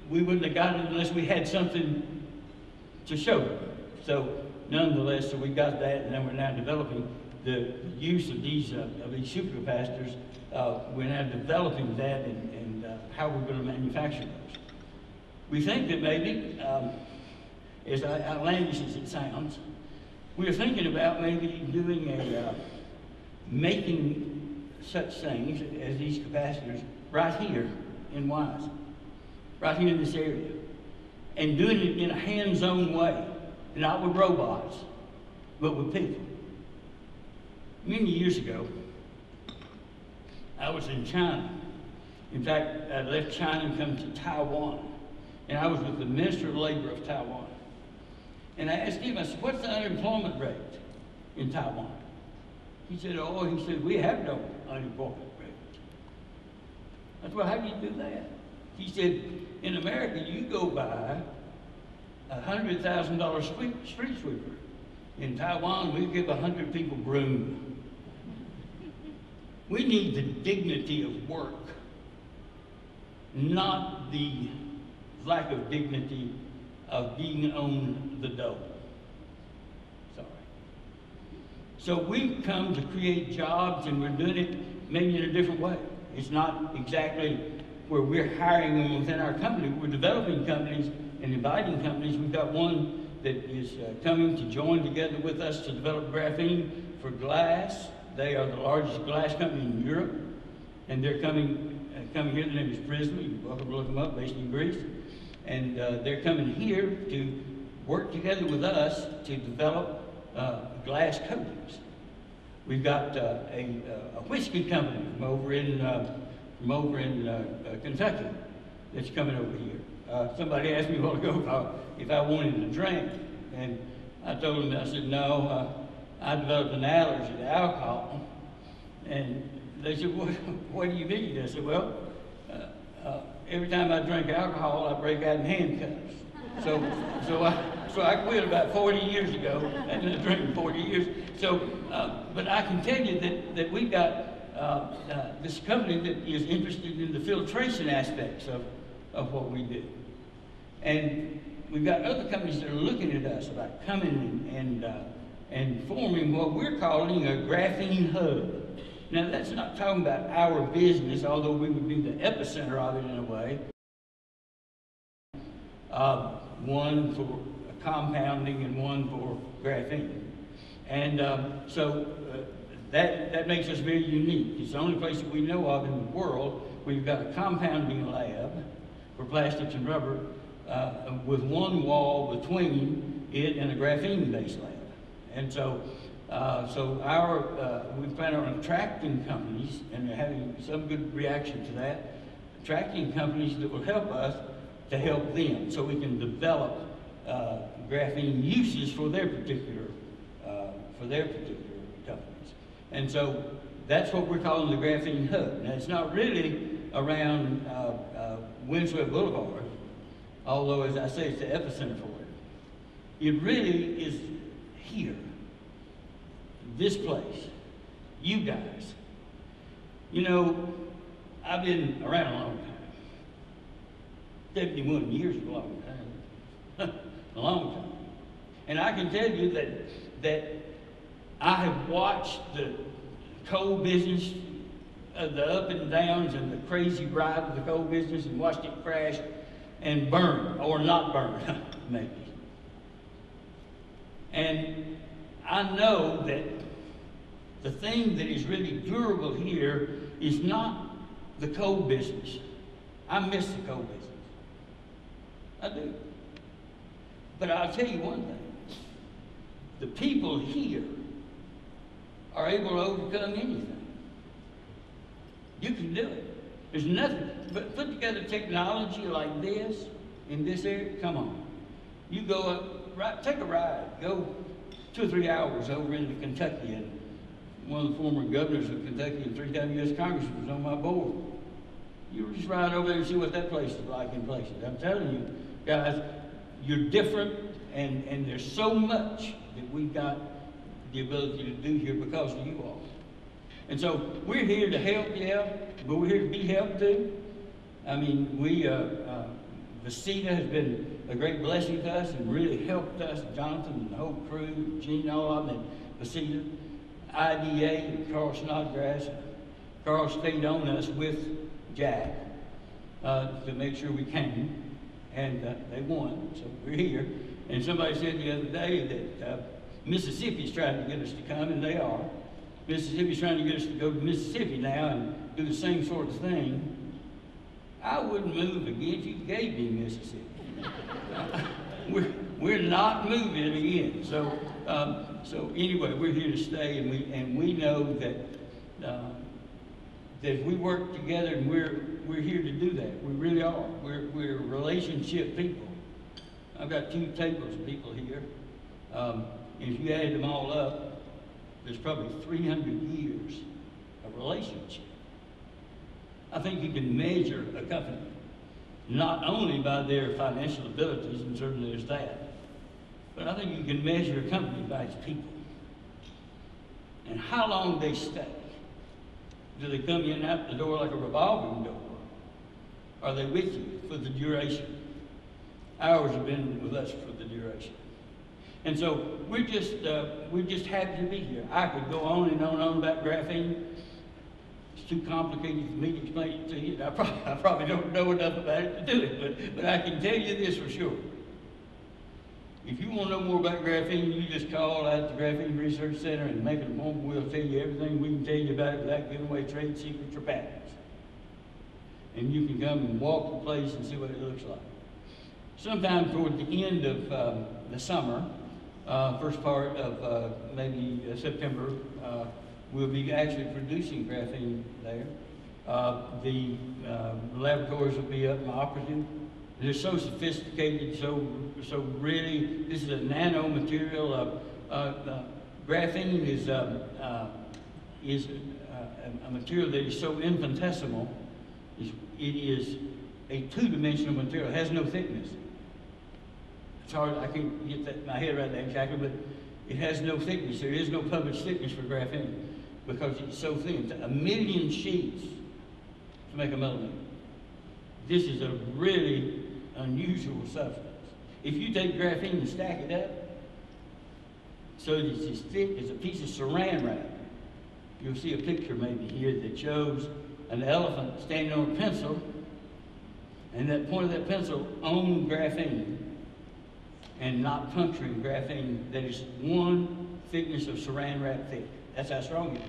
S7: we wouldn't have gotten it unless we had something to show them. So nonetheless, so we got that, and then we're now developing the use of these supercapacitors. We're now developing that and how we're going to manufacture those. we think that maybe, as outlandish as it sounds, we are thinking about maybe doing making such things as these capacitors right here in Wise, right here in this area, and doing it in a hands-on way, not with robots, but with people. Many years ago, I was in China. In fact, I left China and come to Taiwan, and I was with the Minister of Labor of Taiwan. And I asked him, I said, what's the unemployment rate in Taiwan? He said, we have no unemployment rate. I said, well, how do you do that? He said, in America, you go buy a $100,000 street sweeper. In Taiwan, we give 100 people broom. We need the dignity of work, not the lack of dignity of being on the dole. Sorry. So we've come to create jobs, and we're doing it maybe in a different way. It's not exactly where we're hiring them within our company. We're developing companies and inviting companies. We've got one that is coming to join together with us to develop graphene for glass. They are the largest glass company in Europe, and they're coming here. Their name is Prisma. You're welcome to look them up, based in Greece. And they're coming here to work together with us to develop glass coatings. We've got a whiskey company from over in Kentucky that's coming over here. Somebody asked me a while ago if I wanted to drink, and I told them, I said, no, I developed an allergy to alcohol. And they said, what do you mean? I said, well, every time I drink alcohol, I break out in handcuffs. So I quit about 40 years ago. I've been drinking 40 years. So, but I can tell you that we've got this company that is interested in the filtration aspects of what we do. And we've got other companies that are looking at us about coming and forming what we're calling a graphene hub. Now, that's not talking about our business, although we would be the epicenter of it in a way. One for compounding and one for graphene. And so that makes us very unique. It's the only place that we know of in the world where you've got a compounding lab for plastics and rubber with one wall between it and a graphene-based lab. And so we plan on attracting companies, and they're having some good reaction to that, attracting companies that will help us to help them, so we can develop graphene uses for their particular companies. And so that's what we're calling the graphene hub. Now, it's not really around Windswept Boulevard, although, as I say, it's the epicenter for it. It really is here, this place, you guys. You know, I've been around a long time. 71 years is a long time. A long time. And I can tell you that I have watched the coal business, the up and downs and the crazy ride of the coal business, and watched it crash and burn, or not burn, maybe. And I know that the thing that is really durable here is not the coal business. I miss the coal business. I do. But I'll tell you one thing. The people here are able to overcome anything. You can do it. There's nothing. But put together technology like this, in this area, come on. You go up, take a ride. Go 2 or 3 hours over into Kentucky, and one of the former governors of Kentucky and 3-time U.S. Congressman was on my board. You just ride over there and see what that place is like in places. I'm telling you, guys, you're different, and there's so much that we've got the ability to do here because of you all. And so we're here to help, yeah, but we're here to be helped too. I mean, Vecita has been a great blessing to us and really helped us, Jonathan and the whole crew, Gene, all of them, and Vecita, IDA, and Carl Snodgrass. Carl stayed on us with Jack to make sure we came. and they won, so we're here. And somebody said the other day that Mississippi's trying to get us to come, and they are. Mississippi's trying to get us to go to Mississippi now and do the same sort of thing. I wouldn't move again if you gave me Mississippi. We're not moving again. So anyway, we're here to stay, and we know that that we work together, and we're here to do that. We really are. We're relationship people. I've got 2 tables of people here. And if you add them all up, there's probably 300 years of relationship. I think you can measure a company not only by their financial abilities, and certainly there's that, but I think you can measure a company by its people and how long they stay. Do they come in and out the door like a revolving door? Are they with you for the duration? Ours have been with us for the duration. And so we're just happy to be here. I could go on and on and on about graphene. It's too complicated for me to explain it to you. I probably don't know enough about it to do it, but I can tell you this for sure. If you want to know more about graphene, you just call out the Graphene Research Center and make an appointment. We'll tell you everything we can tell you about it without giving away trade secrets or patents. And you can come and walk the place and see what it looks like. Sometime toward the end of the summer, first part of maybe September, we'll be actually producing graphene there. The laboratories will be up and operative. They're so sophisticated, so really, this is a nano material. Graphene is a material that is so infinitesimal. It is a 2-dimensional material. It has no thickness. It's hard, I can't get that in my head right now exactly, but it has no thickness. There is no published thickness for graphene because it's so thin. It's 1 million sheets to make a millimeter. This is a really unusual substance. If you take graphene and stack it up so that it's as thick as a piece of saran wrap, you'll see a picture maybe here that shows an elephant standing on a pencil, and that point of that pencil on graphene and not puncturing graphene that is 1 thickness of saran wrap thick. That's how strong it is.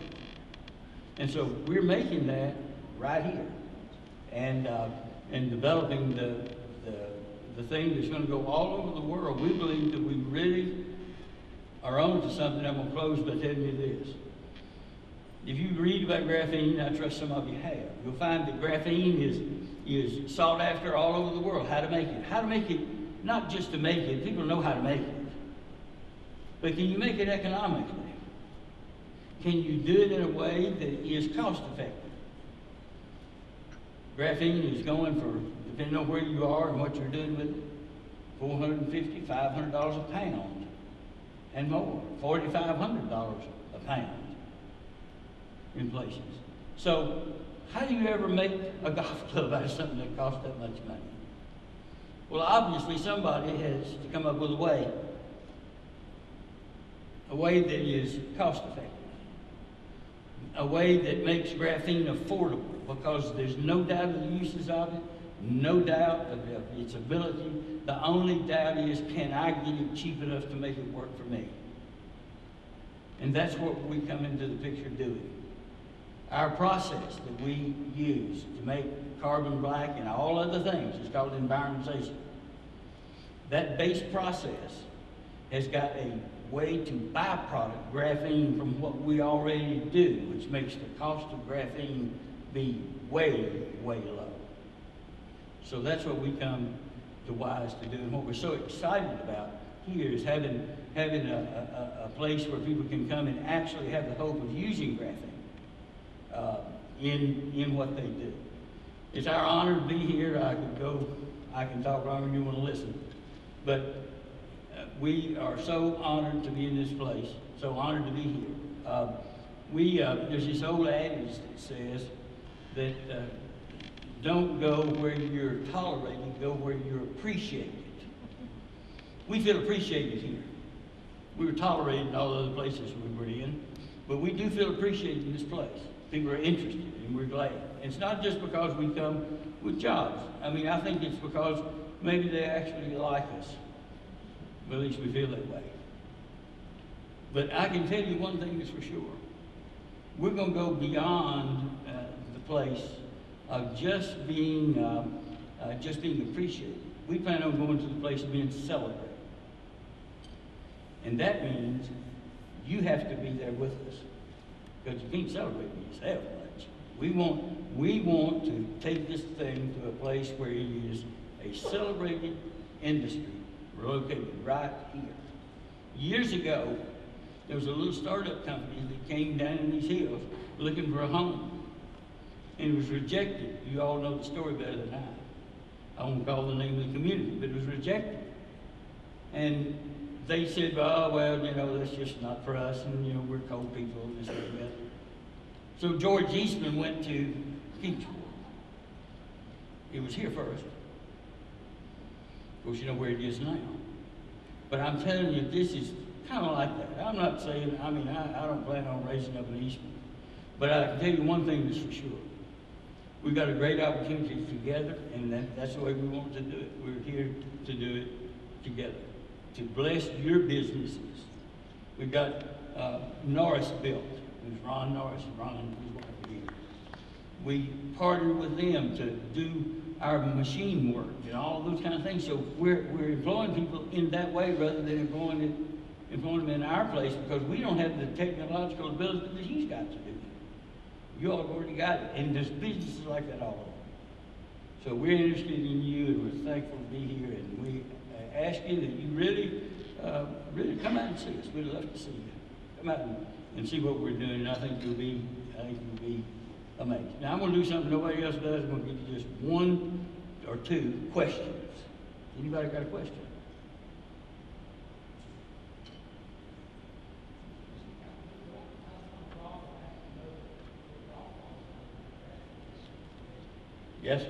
S7: And so we're making that right here and developing the thing that's going to go all over the world. We believe that we really are on to something. I'm going to close by telling you this. If you read about graphene, I trust some of you have, you'll find that graphene is sought after all over the world. How to make it. How to make it, not just to make it. People know how to make it. But can you make it economically? Can you do it in a way that is cost effective? Graphene is going for, depending on where you are and what you're doing with it, $450, $500 a pound and more, $4,500 a pound in places. So how do you ever make a golf club out of something that costs that much money? Well, obviously somebody has to come up with a way that is cost effective, a way that makes graphene affordable, because there's no doubt of the uses of it, no doubt of its ability. The only doubt is, can I get it cheap enough to make it work for me? And that's what we come into the picture doing. Our process that we use to make carbon black and all other things is called environmentization. That base process has got a way to byproduct graphene from what we already do, which makes the cost of graphene be way, way low. So that's what we come to WISE to do. And what we're so excited about here is having a place where people can come and actually have the hope of using graphene in what they do. It's our honor to be here. I can talk longer than you want to listen. But we are so honored to be in this place, so honored to be here. There's this old adage that says that don't go where you're tolerated, go where you're appreciated. We feel appreciated here. We were tolerated in all the other places we were in, but we do feel appreciated in this place. People are interested, and we're glad. And it's not just because we come with jobs. I mean, I think it's because maybe they actually like us. Well, at least we feel that way. But I can tell you one thing that's for sure. We're going to go beyond the place of just being appreciated. We plan on going to the place of being celebrated. And that means you have to be there with us. Because you can't celebrate yourself much. We want to take this thing to a place where it is a celebrated industry located right here. Years ago, there was a little startup company that came down in these hills looking for a home. And it was rejected. You all know the story better than I won't call the name of the community, but it was rejected. And they said, oh, well, you know, that's just not for us, and, you know, we're cold people, and this and that. So George Eastman went to Kingsport. It was here first. Of course, you know where it is now. But I'm telling you, this is kind of like that. I'm not saying, I mean, I don't plan on raising up an Eastman. But I can tell you one thing that's for sure. We've got a great opportunity together, and that's the way we want to do it. We're here to do it together, to bless your businesses. We've got Norris built. It was Ron Norris, Ron and his wife here. We partnered with them to do our machine work and all those kind of things. So we're employing people in that way rather than employing them in our place, because we don't have the technological ability that he's got to do. You all have already got it, and there's businesses like that all over. So we're interested in you, and we're thankful to be here, and we ask you that you really come out and see us. We'd love to see you. Come out and see what we're doing, and I think you'll be amazed. Now I'm going to do something nobody else does. I'm going to give you just one or two questions. Anybody got a question? Yes?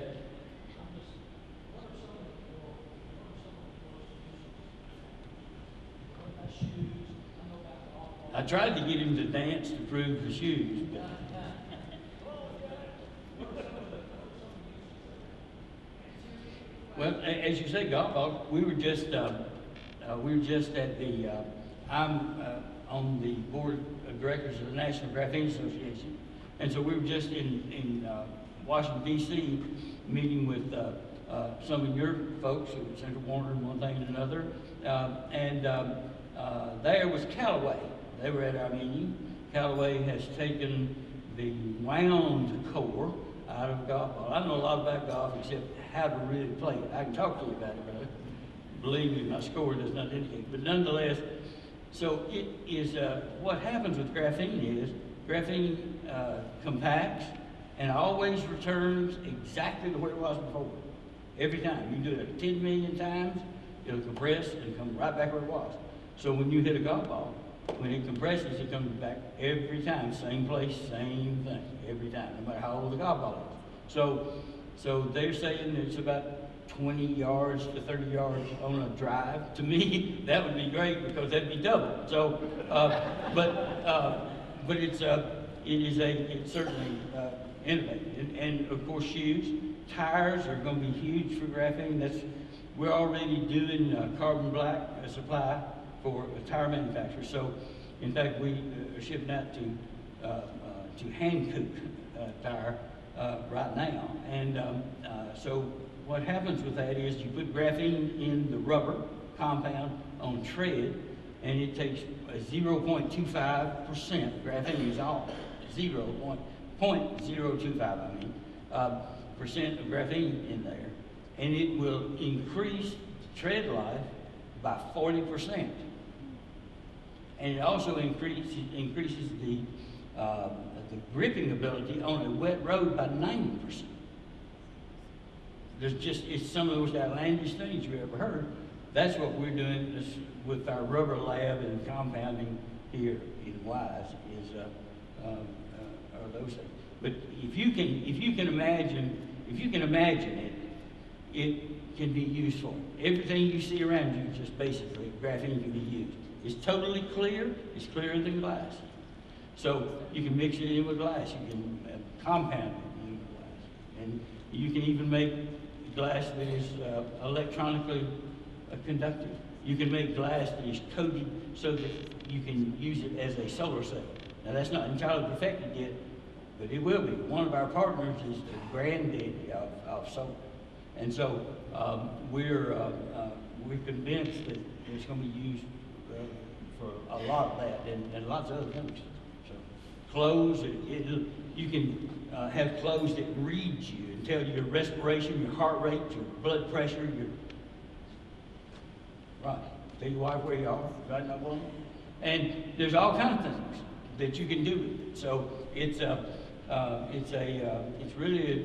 S7: I tried to get him to dance to prove the shoes, but well, as you say, golf ball. We were just at the. I'm on the board of directors of the National Graphene Association, and so we were just in Washington D.C. meeting with some of your folks, Senator Warner and one thing and another, and there was Callaway. They were at our meeting. Callaway has taken the wound core out of golf ball. I don't know a lot about golf except how to really play it. I can talk to you about it, brother. Believe me, my score does not indicate. But nonetheless, so it is, what happens with graphene is, graphene compacts and always returns exactly to where it was before. Every time. You do it 10 million times, it'll compress and come right back where it was. So when you hit a golf ball, when it compresses, it comes back every time, same place, same thing, every time, no matter how old the golf ball is. So they're saying it's about 20 yards to 30 yards on a drive. To me, that would be great because that'd be double. So, but it's certainly innovative. And of course, shoes, tires are going to be huge for graphene. We're already doing carbon black supply for tire manufacturers. So, in fact, we are shipping out to Hankook tire right now. And so what happens with that is you put graphene in the rubber compound on tread, and it takes 0.25%. Graphene is all 0.025, percent of graphene in there, and it will increase tread life by 40%. And it also increases the gripping ability on a wet road by 90%. It's some of the most outlandish things you've ever heard. That's what we're doing with our rubber lab and compounding here in Wise are those things. But if you can imagine it, it can be useful. Everything you see around you, just basically graphene can be used. It's totally clear. It's clearer than glass. So you can mix it in with glass. You can compound it in with glass, and you can even make glass that is electronically conductive. You can make glass that is coated so that you can use it as a solar cell. Now that's not entirely perfected yet, but it will be. One of our partners is the granddaddy of solar. And so we're convinced that it's going to be used for a lot of that and lots of other things. So clothes, you can have clothes that read you and tell you your respiration, your heart rate, your blood pressure, right. Tell your wife where you are, right now, woman. And there's all kinds of things that you can do with it. So it's really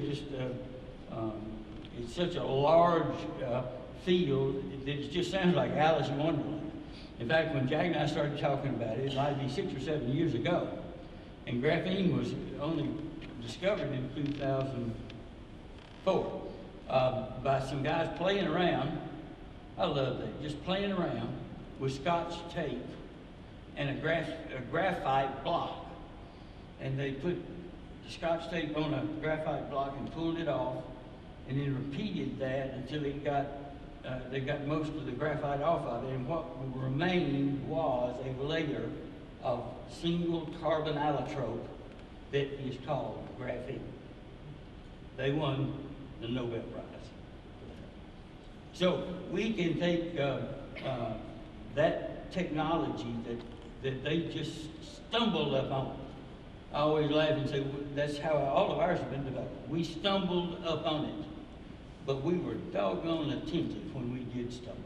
S7: it's such a large field that it just sounds like Alice in Wonderland. In fact, when Jack and I started talking about it, it might be 6 or 7 years ago, and graphene was only discovered in 2004 by some guys playing around. I love that, just playing around with Scotch tape and a graphite block. And they put the Scotch tape on a graphite block and pulled it off, and then repeated that until they got most of the graphite off of it. And what remained was a layer of single carbon allotrope that is called graphene. They won the Nobel Prize. So we can take that technology that they just stumbled upon. I always laugh and say, well, that's how all of ours have been developed. We stumbled upon it, but we were doggone attentive when we did stumble.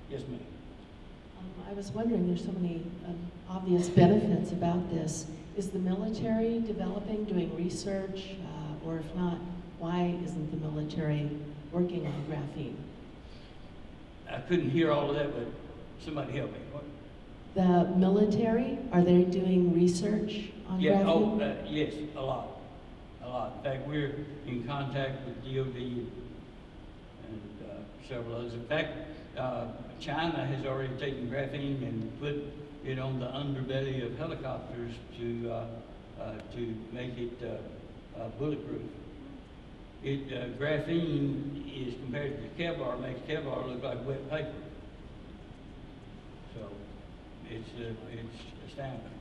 S7: Yes, ma'am.
S8: I was wondering, there's so many obvious benefits about this. Is the military developing, doing research, or if not, why isn't the military working on graphene?
S7: I couldn't hear all of that, but somebody help me. What?
S8: The military, are they doing research on graphene?
S7: Yes, a lot. In fact, we're in contact with DOD and several others. In fact, China has already taken graphene and put it on the underbelly of helicopters to make it bulletproof. Graphene is compared to Kevlar, makes Kevlar look like wet paper. So it's astounding.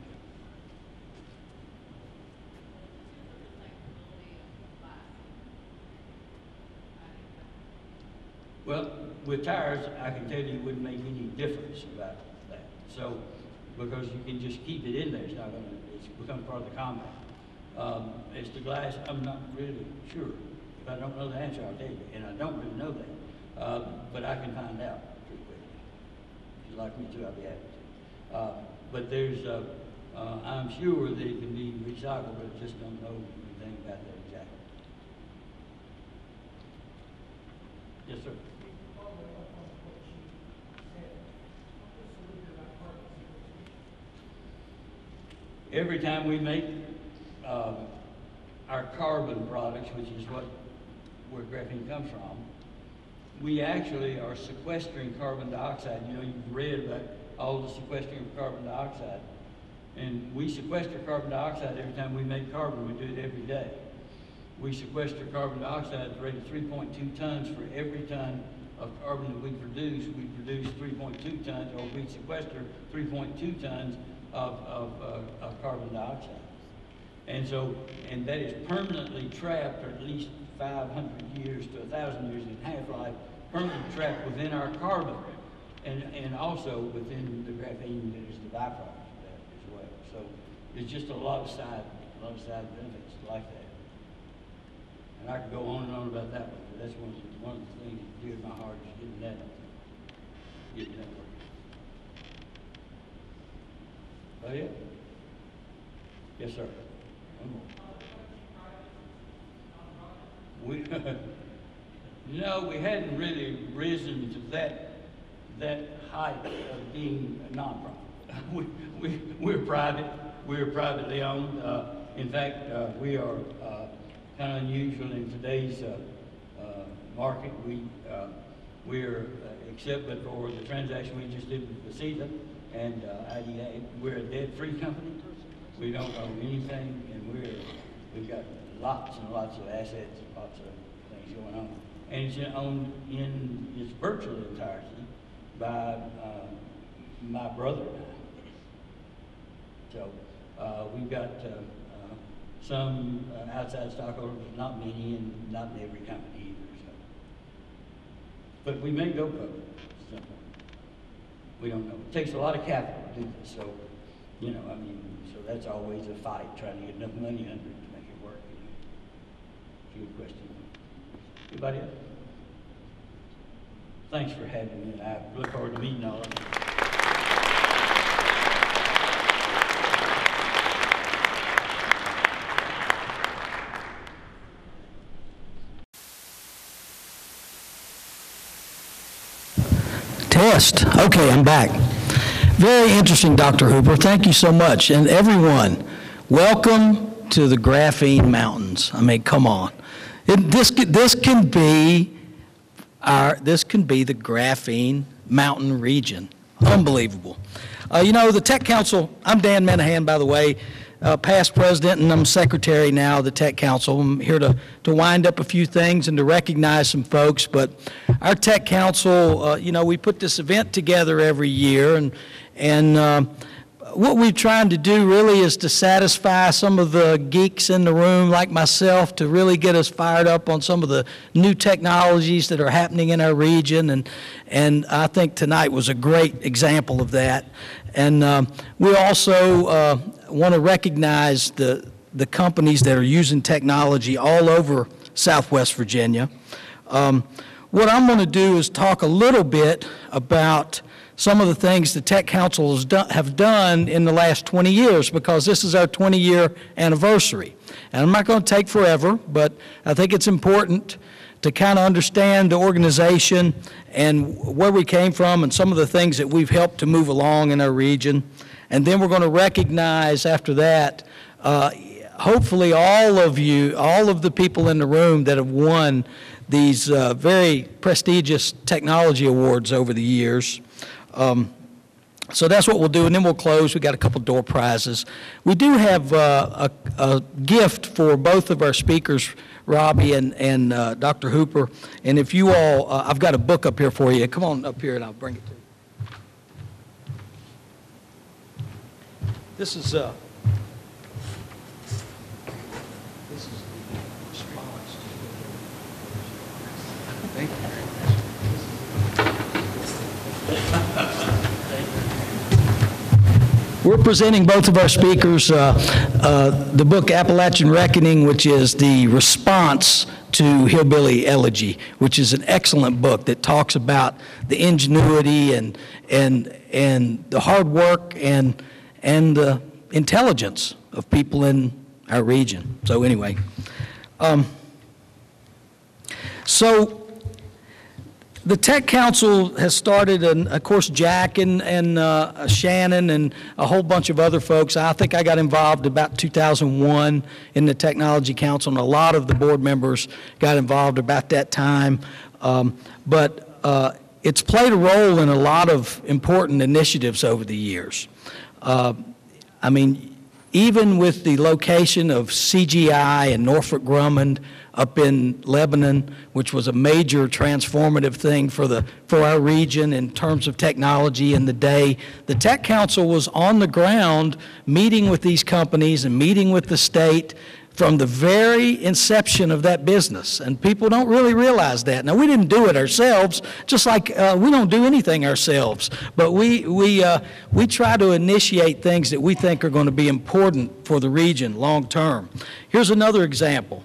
S7: Well, with tires, I can tell you it wouldn't make any difference about that. So, because you can just keep it in there, it's become part of the compound. As to glass, I'm not really sure. If I don't know the answer, I'll tell you, and I don't really know that. But I can find out pretty quickly. If you'd like me to, I'll be happy to. But there's, I'm sure that it can be recycled, but I just don't know anything about that exactly. Yes, sir. Every time we make our carbon products, which is where graphene comes from, we actually are sequestering carbon dioxide. You know, you've read about all the sequestering of carbon dioxide. And we sequester carbon dioxide every time we make carbon. We do it every day. We sequester carbon dioxide at the rate of 3.2 tons for every ton of carbon that we produce. We produce 3.2 tons, or we sequester 3.2 tons of carbon dioxide. And so, and that is permanently trapped, or at least 500 years to 1,000 years in half-life, permanently trapped within our carbon, and also within the graphene that is the byproduct of that as well. So there's just a lot of side benefits like that. And I could go on and on about that one, but that's one of the things that dear to my heart is getting that work. Oh yeah? Yes, sir. One more. No, we hadn't really risen to that height of being a nonprofit. We're private. We're privately owned. In fact, we are kind of unusual in today's market. We're except but for the transaction we just did with Bethesda and IDA, we're a debt-free company. We don't own anything, and we've got lots and lots of assets and lots of things companies going on. And it's owned in its virtual entirety by my brother and I. So we've got some outside stockholders, but not many, and not in every company either. So. But we may go public. So we don't know. It takes a lot of capital to do this. So, you know, I mean, so that's always a fight, trying to get enough money under it to make it work. You know? Good question. Anybody else? Thanks for having me. I look forward to meeting all of you.
S4: Test. Okay, I'm back. Very interesting, Dr. Hooper. Thank you so much. And everyone, welcome to the Graphene Mountains. I mean, come on. This can be the Graphene Mountain region. Unbelievable. You know, the Tech Council, I'm Dan Menahan, by the way, past president, and I'm secretary now of the Tech Council. I'm here to wind up a few things and to recognize some folks. But our Tech Council, you know, we put this event together every year, and what we're trying to do really is to satisfy some of the geeks in the room like myself, to really get us fired up on some of the new technologies that are happening in our region, and I think tonight was a great example of that. And we also want to recognize the companies that are using technology all over Southwest Virginia. What I'm going to do is talk a little bit about some of the things the Tech Council have done in the last 20 years, because this is our 20-year anniversary. And I'm not going to take forever, but I think it's important to kind of understand the organization and where we came from and some of the things that we've helped to move along in our region. And then we're going to recognize after that, hopefully all of you, all of the people in the room that have won these very prestigious technology awards over the years. So that's what we'll do, and then we'll close. We got a couple door prizes. We do have a gift for both of our speakers, Robbie and Dr. Hooper. And if you all, I've got a book up here for you. Come on up here and I'll bring it to you. This is the response to Thank you. We're presenting both of our speakers the book Appalachian Reckoning, which is the response to Hillbilly Elegy, which is an excellent book that talks about the ingenuity and the hard work and the intelligence of people in our region. So anyway, so the Tech Council has started, and of course Jack and Shannon and a whole bunch of other folks. I think I got involved about 2001 in the Technology Council, and a lot of the board members got involved about that time. But it's played a role in a lot of important initiatives over the years. I mean, even with the location of CGI and Northrop Grumman up in Lebanon, which was a major transformative thing for our region in terms of technology in the day, the Tech Council was on the ground meeting with these companies and meeting with the state from the very inception of that business. And people don't really realize that. Now, we didn't do it ourselves, just like we don't do anything ourselves. But we try to initiate things that we think are going to be important for the region long term. Here's another example.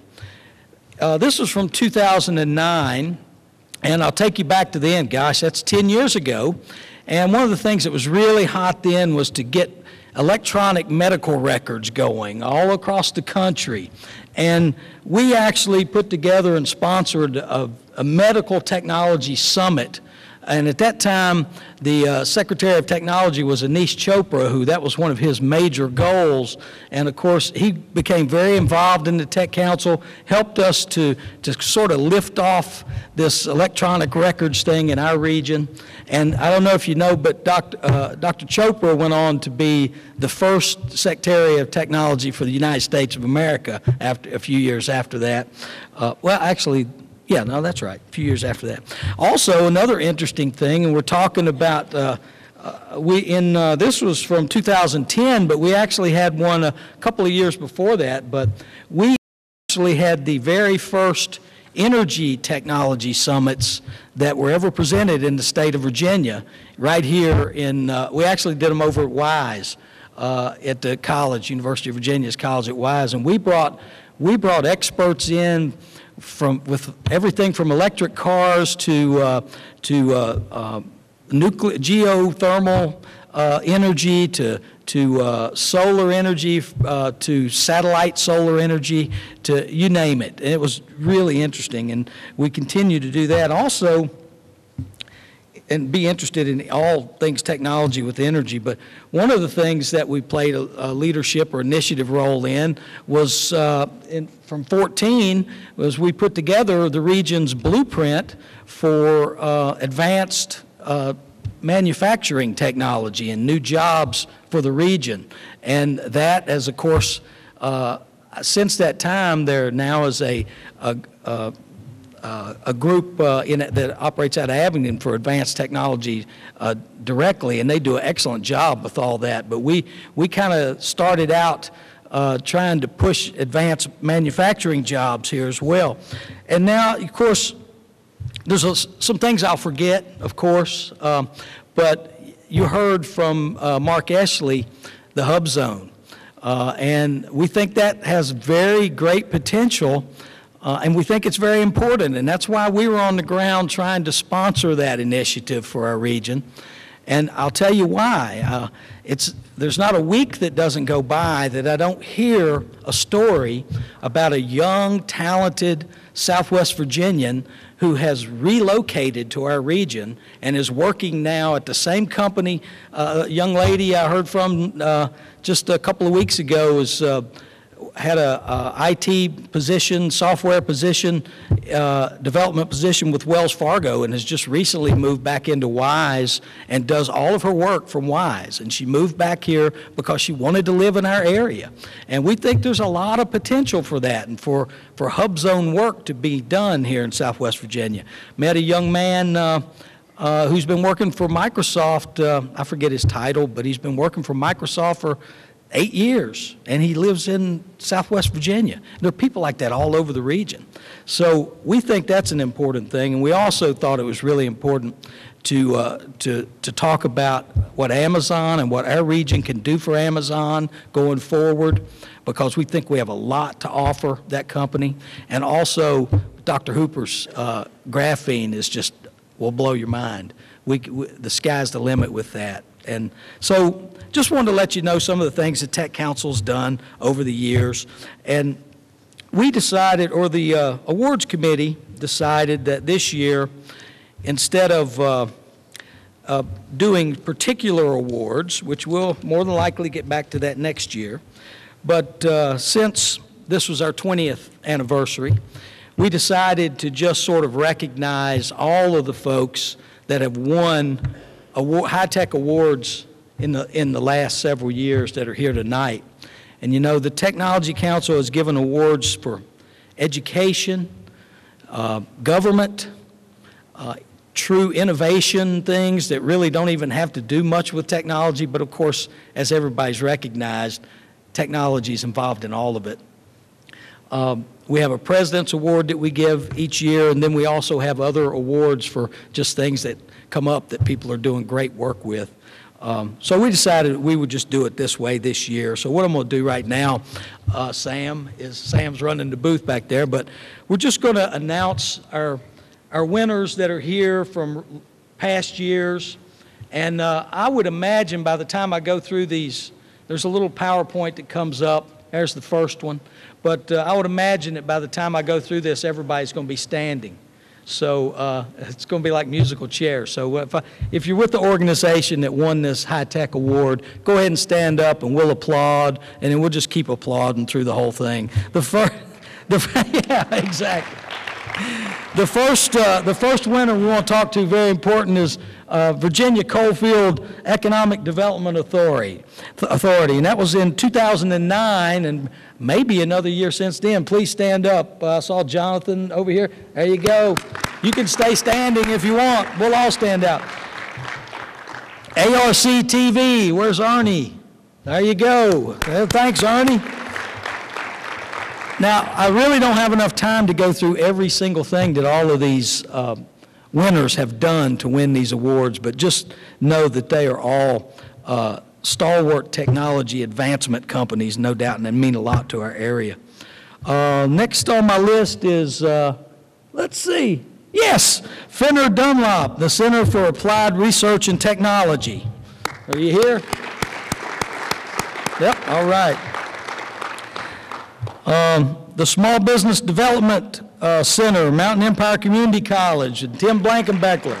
S4: This was from 2009, and I'll take you back to the end. Gosh, that's 10 years ago. And one of the things that was really hot then was to get electronic medical records going all across the country. And we actually put together and sponsored a medical technology summit. And at that time, the Secretary of Technology was Anish Chopra, who that was one of his major goals. And of course, he became very involved in the Tech Council, helped us to sort of lift off this electronic records thing in our region. And I don't know if you know, but Dr. Chopra went on to be the first Secretary of Technology for the United States of America after a few years after that. Well, actually, Yeah, no, that's right, a few years after that. Also, another interesting thing, and we're talking about, this was from 2010, but we actually had one a couple of years before that, but we actually had the very first energy technology summits that were ever presented in the state of Virginia, right here we actually did them over at Wise, at the college, University of Virginia's College at Wise, and we brought experts in with everything from electric cars to geothermal energy to solar energy, to satellite solar energy, to you name it. And it was really interesting, and we continue to do that. Also, and be interested in all things technology with energy, but one of the things that we played a leadership or initiative role in was from 14 was we put together the region's blueprint for advanced manufacturing technology and new jobs for the region. And that, as of course, since that time, there now is a group that operates out of Abingdon for advanced technology directly, and they do an excellent job with all that. But we kind of started out trying to push advanced manufacturing jobs here as well. And now, of course, there's some things I'll forget, of course, but you heard from Mark Eshley, the Hub Zone, and we think that has very great potential, and we think it's very important, and that's why we were on the ground trying to sponsor that initiative for our region. And I'll tell you why. There's not a week that doesn't go by that I don't hear a story about a young, talented Southwest Virginian who has relocated to our region and is working now at the same company. A young lady I heard from just a couple of weeks ago had a IT position, software position, development position with Wells Fargo, and has just recently moved back into Wise and does all of her work from Wise. And she moved back here because she wanted to live in our area. And we think there's a lot of potential for that and for Hub Zone work to be done here in Southwest Virginia. Met a young man who's been working for Microsoft. I forget his title, but he's been working for Microsoft for 8 years, and he lives in Southwest Virginia. There are people like that all over the region. So we think that's an important thing, and we also thought it was really important to talk about what Amazon and what our region can do for Amazon going forward, because we think we have a lot to offer that company. And also, Dr. Hooper's graphene is just will blow your mind. The sky's the limit with that. And so just wanted to let you know some of the things that Tech Council's done over the years. And we decided, or the awards committee decided, that this year, instead of doing particular awards, which we'll more than likely get back to that next year, but since this was our 20th anniversary, we decided to just sort of recognize all of the folks that have won high-tech awards in the last several years that are here tonight. And you know, the Technology Council has given awards for education, government, true innovation things that really don't even have to do much with technology, but of course, as everybody's recognized, technology is involved in all of it. We have a President's Award that we give each year, and then we also have other awards for just things that come up that people are doing great work with. So we decided we would just do it this way this year. So what I'm going to do right now, Sam's running the booth back there, but we're just going to announce our winners that are here from past years. And I would imagine by the time I go through these, there's a little PowerPoint that comes up. There's the first one. But I would imagine that by the time I go through this, everybody's going to be standing. So it's going to be like musical chairs. So if you're with the organization that won this high-tech award, go ahead and stand up and we'll applaud, and then we'll just keep applauding through the whole thing. Yeah, exactly. The first winner we want to talk to, very important, is Virginia Coalfield Economic Development Authority, and that was in 2009, and maybe another year since then. Please stand up. I saw Jonathan over here. There you go. You can stay standing if you want. We'll all stand out. ARC TV, where's Arnie? There you go. Thanks, Arnie. Now, I really don't have enough time to go through every single thing that all of these winners have done to win these awards, but just know that they are all stalwart technology advancement companies, no doubt, and they mean a lot to our area. Next on my list is, let's see, yes, Fenner Dunlop, the Center for Applied Research and Technology. Are you here? Yep, all right. The Small Business Development Center, Mountain Empire Community College, and Tim Blankenbeckler.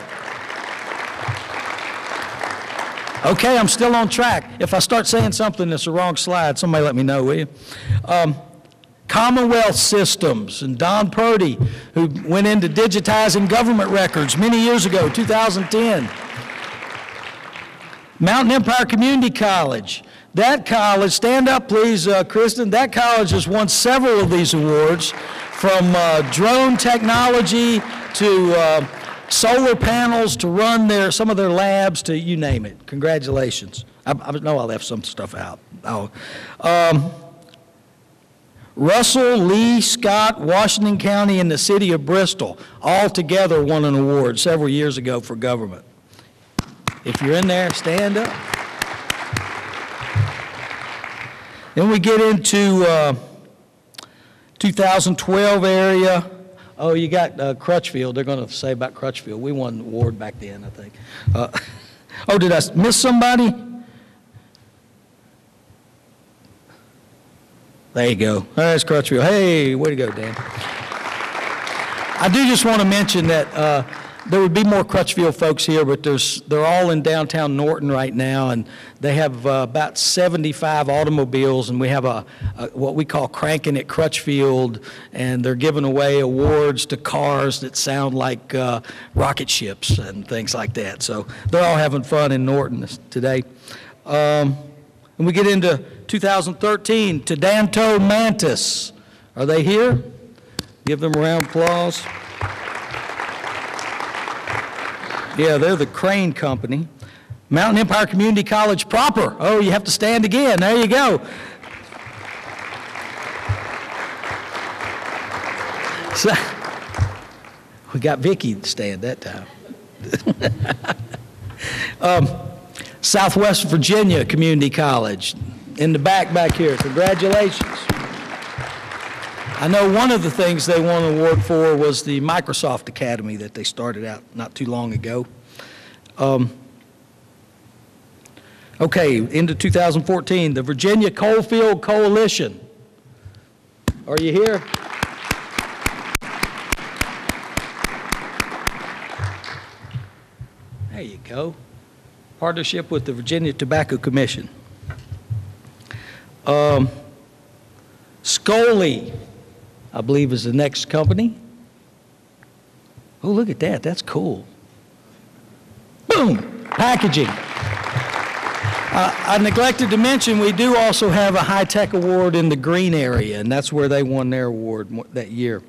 S4: Okay, I'm still on track. If I start saying something that's the wrong slide, somebody let me know, will you? Commonwealth Systems, and Don Purdy, who went into digitizing government records many years ago, 2010. Mountain Empire Community College. That college, stand up please, Kristen, that college has won several of these awards, from drone technology to solar panels to run some of their labs to you name it. Congratulations. I know I left some stuff out. Russell, Lee, Scott, Washington County, and the city of Bristol all together won an award several years ago for government. If you're in there, stand up. Then we get into 2012 area. Oh, you got Crutchfield. They're going to say about Crutchfield. We won the award back then, I think. Oh, did I miss somebody? There you go. There's Crutchfield. Hey, way to go, Dan. I do just want to mention that there would be more Crutchfield folks here, but they're all in downtown Norton right now, and they have about 75 automobiles, and we have what we call Cranking at Crutchfield, and they're giving away awards to cars that sound like rocket ships and things like that. So they're all having fun in Norton today. And we get into 2013, Tedanto Mantis. Are they here? Give them a round of applause. Yeah, they're the crane company. Mountain Empire Community College proper. Oh, you have to stand again. There you go. So, we got Vicki to stand that time. Southwest Virginia Community College. In the back here. Congratulations. I know one of the things they won an award for was the Microsoft Academy that they started out not too long ago. Okay, into 2014, the Virginia Coalfield Coalition. Are you here? There you go. Partnership with the Virginia Tobacco Commission. Scully, I believe, is the next company. Oh, look at that. That's cool. Boom! Packaging. I neglected to mention we do also have a high-tech award in the green area, and that's where they won their award that year.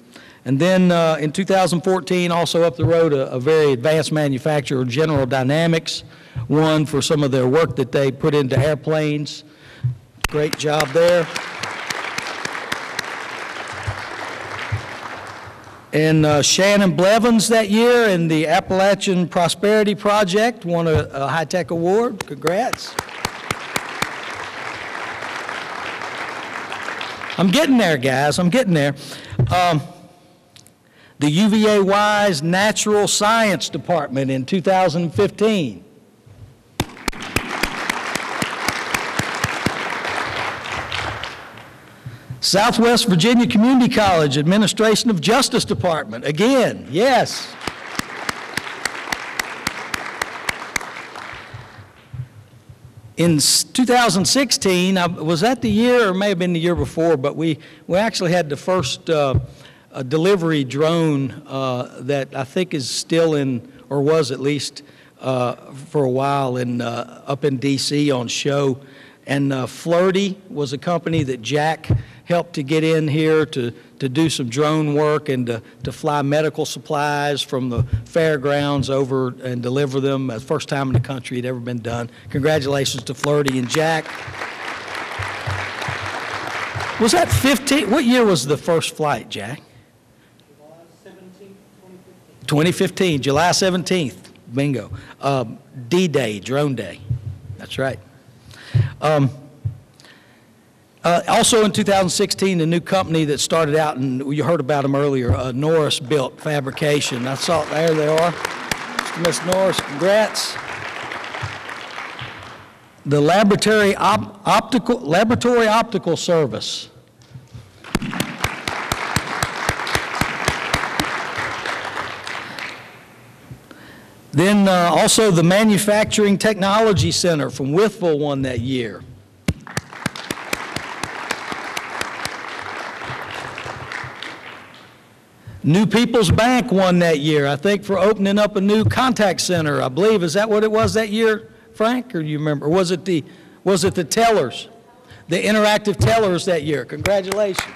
S4: And then in 2014, also up the road, a very advanced manufacturer, General Dynamics, won for some of their work that they put into airplanes. Great job there. And Shannon Blevins that year in the Appalachian Prosperity Project won a high-tech award. Congrats. I'm getting there, guys. I'm getting there. The UVA-Wise Natural Science Department in 2015. Southwest Virginia Community College Administration of Justice Department. Again, yes. In 2016, was that the year, or may have been the year before, but we actually had the first delivery drone that I think is still in, or was at least for a while, up in D.C. on show. And Flirty was a company that Jack helped to get in here to do some drone work and to fly medical supplies from the fairgrounds over and deliver them. The first time in the country it had ever been done. Congratulations to Flirty and Jack. Was that 15? What year was the first flight, Jack?
S9: July 17th,
S4: 2015, July 17th. Bingo. D-Day, Drone Day. That's right. Also in 2016, a new company that started out, and you heard about them earlier, Norris Built Fabrication. I saw, there they are. Miss Norris, congrats. The Laboratory Optical Service. Then also the Manufacturing Technology Center from Wytheville won that year. New People's Bank won that year, I think, for opening up a new contact center, I believe. Is that what it was that year, Frank, or do you remember? Or was it the tellers, the interactive tellers that year? Congratulations.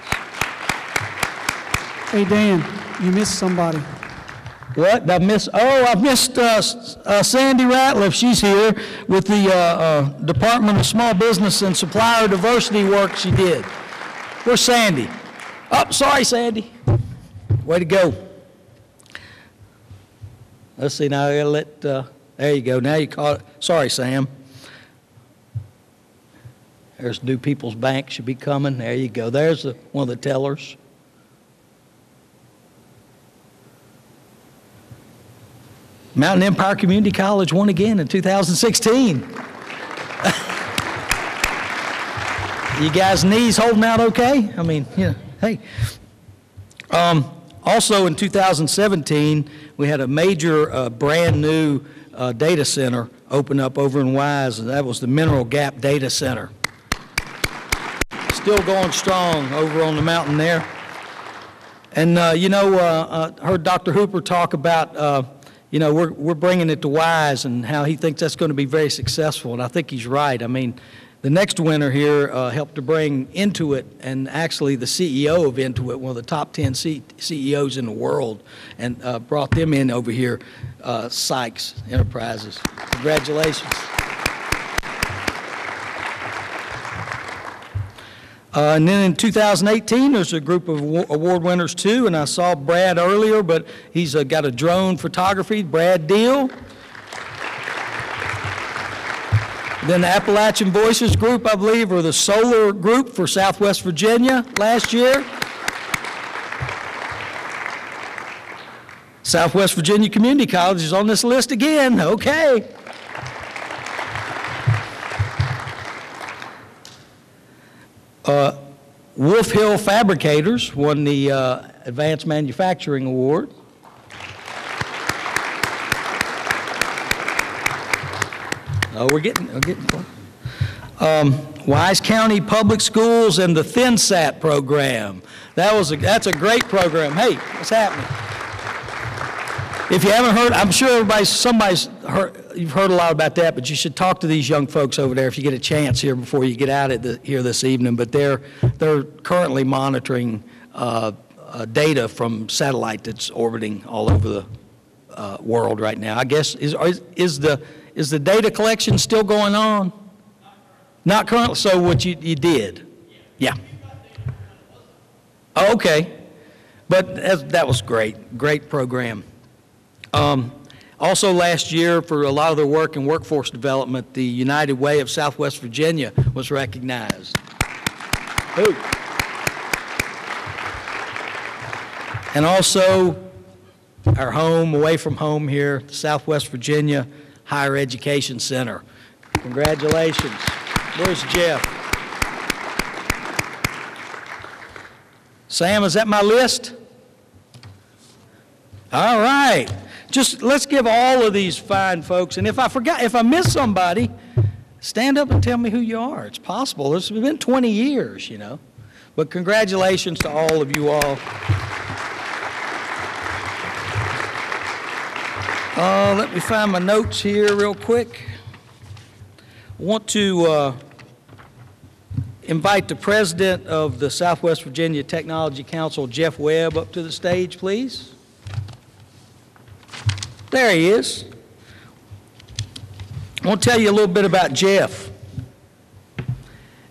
S9: Hey, Dan, you missed somebody.
S4: What? I missed Sandy Ratliff. She's here with the Department of Small Business and Supplier Diversity work she did. Where's Sandy? Oh, sorry, Sandy. Way to go. Let's see, now I gotta let, there you go. Now you caught it. Sorry, Sam. There's New People's Bank should be coming. There you go. There's one of the tellers. Mountain Empire Community College won again in 2016. You guys' knees holding out okay? I mean, yeah, hey. Also in 2017, we had a major brand new data center open up over in Wise, and that was the Mineral Gap Data Center. Still going strong over on the mountain there. And heard Dr. Hooper talk about we're bringing it to Wise and how he thinks that's going to be very successful, and I think he's right. I mean, the next winner here helped to bring Intuit, and actually the CEO of Intuit, one of the top 10 CEOs in the world, and brought them in over here, Sykes Enterprises. Congratulations. And then in 2018, there's a group of award winners too, and I saw Brad earlier, but he's got a drone photography, Brad Deal. Then the Appalachian Voices group, I believe, or the solar group for Southwest Virginia last year. Southwest Virginia Community College is on this list again, okay. Wolf Hill Fabricators won the Advanced Manufacturing Award. Oh, we're getting Wise County Public Schools and the ThinSat program. That's a great program. Hey, what's happening? If you haven't heard, I'm sure you've heard a lot about that, but you should talk to these young folks over there if you get a chance here before you get out here this evening. But they're currently monitoring data from satellite that's orbiting all over the world right now. I guess is the data collection still going on? Not currently. So what you did? Yeah. Oh, okay. But that was great program. Also last year, for a lot of their work in workforce development, the United Way of Southwest Virginia was recognized. Ooh. And also our home, away from home here, Southwest Virginia Higher Education Center. Congratulations. Where's Jeff? Sam, is that my list? All right. Just let's give all of these fine folks, and if I miss somebody, stand up and tell me who you are. It's possible. It's been 20 years, you know. But congratulations to all of you all. Let me find my notes here real quick. I want to invite the president of the Southwest Virginia Technology Council, Jeff Webb, up to the stage, please. There he is. I want to tell you a little bit about Jeff.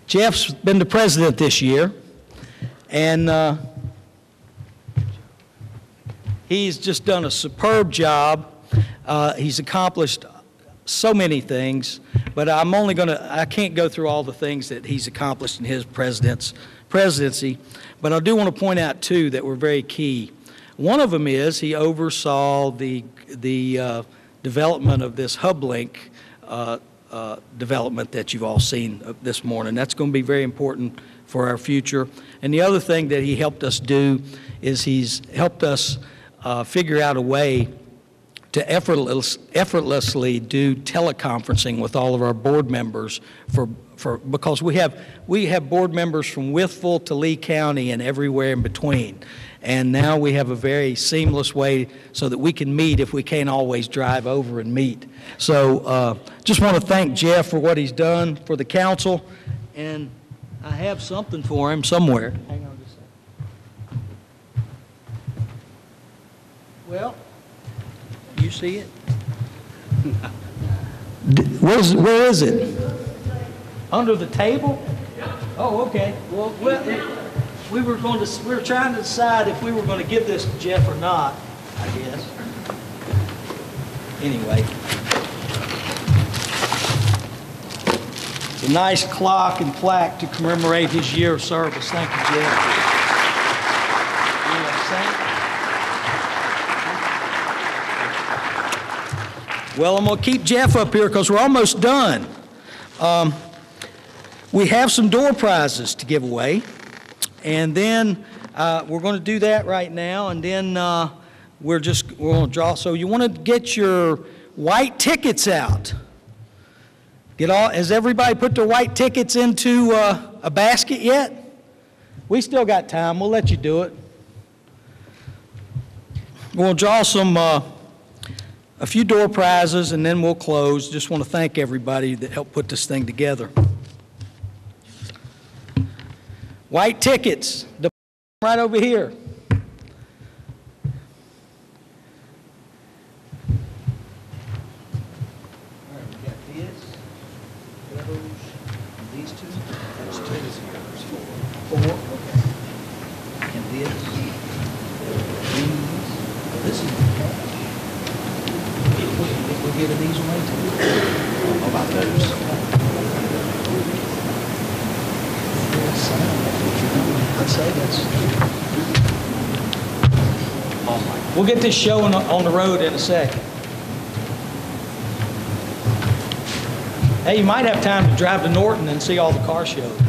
S4: Jeff's been the president this year, and he's just done a superb job. He's accomplished so many things, but I can't go through all the things that he's accomplished in his presidency, but I do want to point out two that were very key. One of them is he oversaw the development of this HubLink development that you've all seen this morning. That's going to be very important for our future. And the other thing that he helped us do is he's helped us figure out a way to effortlessly do teleconferencing with all of our board members because we have board members from Wytheville to Lee County and everywhere in between. And now we have a very seamless way so that we can meet if we can't always drive over and meet. So just want to thank Jeff for what he's done for the council. And I have something for him somewhere. Hang on just a second. Well, you see it? Where is it? Under the table? Oh, okay. Well, we were trying to decide if we were going to give this to Jeff or not, I guess. Anyway. It's a nice clock and plaque to commemorate his year of service. Thank you, Jeff. Well, I'm going to keep Jeff up here because we're almost done. We have some door prizes to give away, and then we're going to do that right now, and then we're going to draw. So you want to get your white tickets out. Has everybody put their white tickets into a basket yet? We still got time. We'll let you do it. We'll draw a few door prizes, and then we'll close. Just want to thank everybody that helped put this thing together. White tickets, right over here. All right, we got those, these two. That's two. Four. Okay. And this. This is the cash. We're giving these away too. How about those? I'd say that's. We'll get this show on the road in a second. Hey, you might have time to drive to Norton and see all the car shows.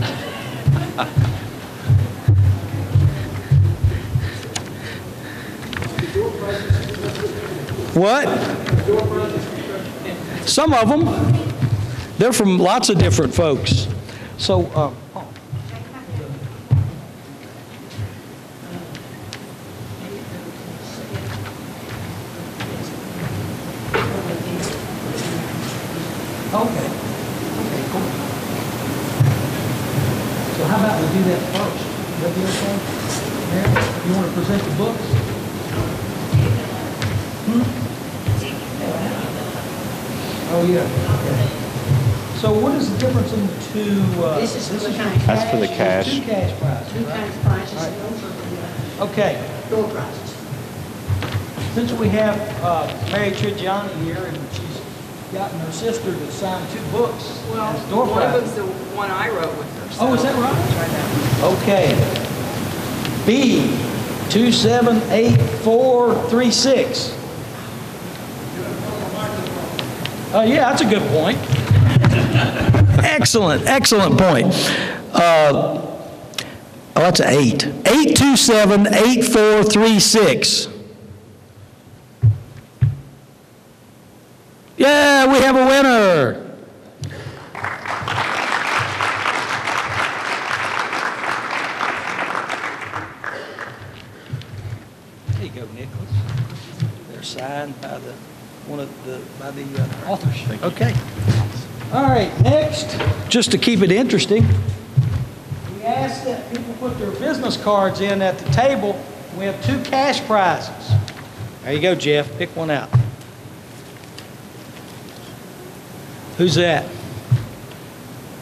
S4: What? Some of them. They're from lots of different folks. So, Okay, cool. So how about we do that first? Would that be okay? Mary, you want to present the books? Oh, yeah. Okay. So what is the difference in the two?
S10: This is for the cash.
S11: That's for the cash.
S4: Two cash prizes.
S10: Two
S4: right?
S10: cash prizes.
S4: Right. Okay.
S10: Door prizes.
S4: Since we have Mary Trigiani here, and she's gotten her sister to sign 2 books.
S12: Well,
S4: as door
S12: one of
S4: prizes.
S12: them's the one I wrote with her. So
S4: Oh, is that right?
S12: right now.
S4: Okay. B, 278436. Yeah, that's a good point. Excellent point. That's an 8. 8278436. Yeah, we have a winner. There you go, Nicholas. They're signed by the by the authors. Okay. All right, next, just to keep it interesting, we asked that people put their business cards in at the table. We have 2 cash prizes. There you go, Jeff. Pick one out. Who's that?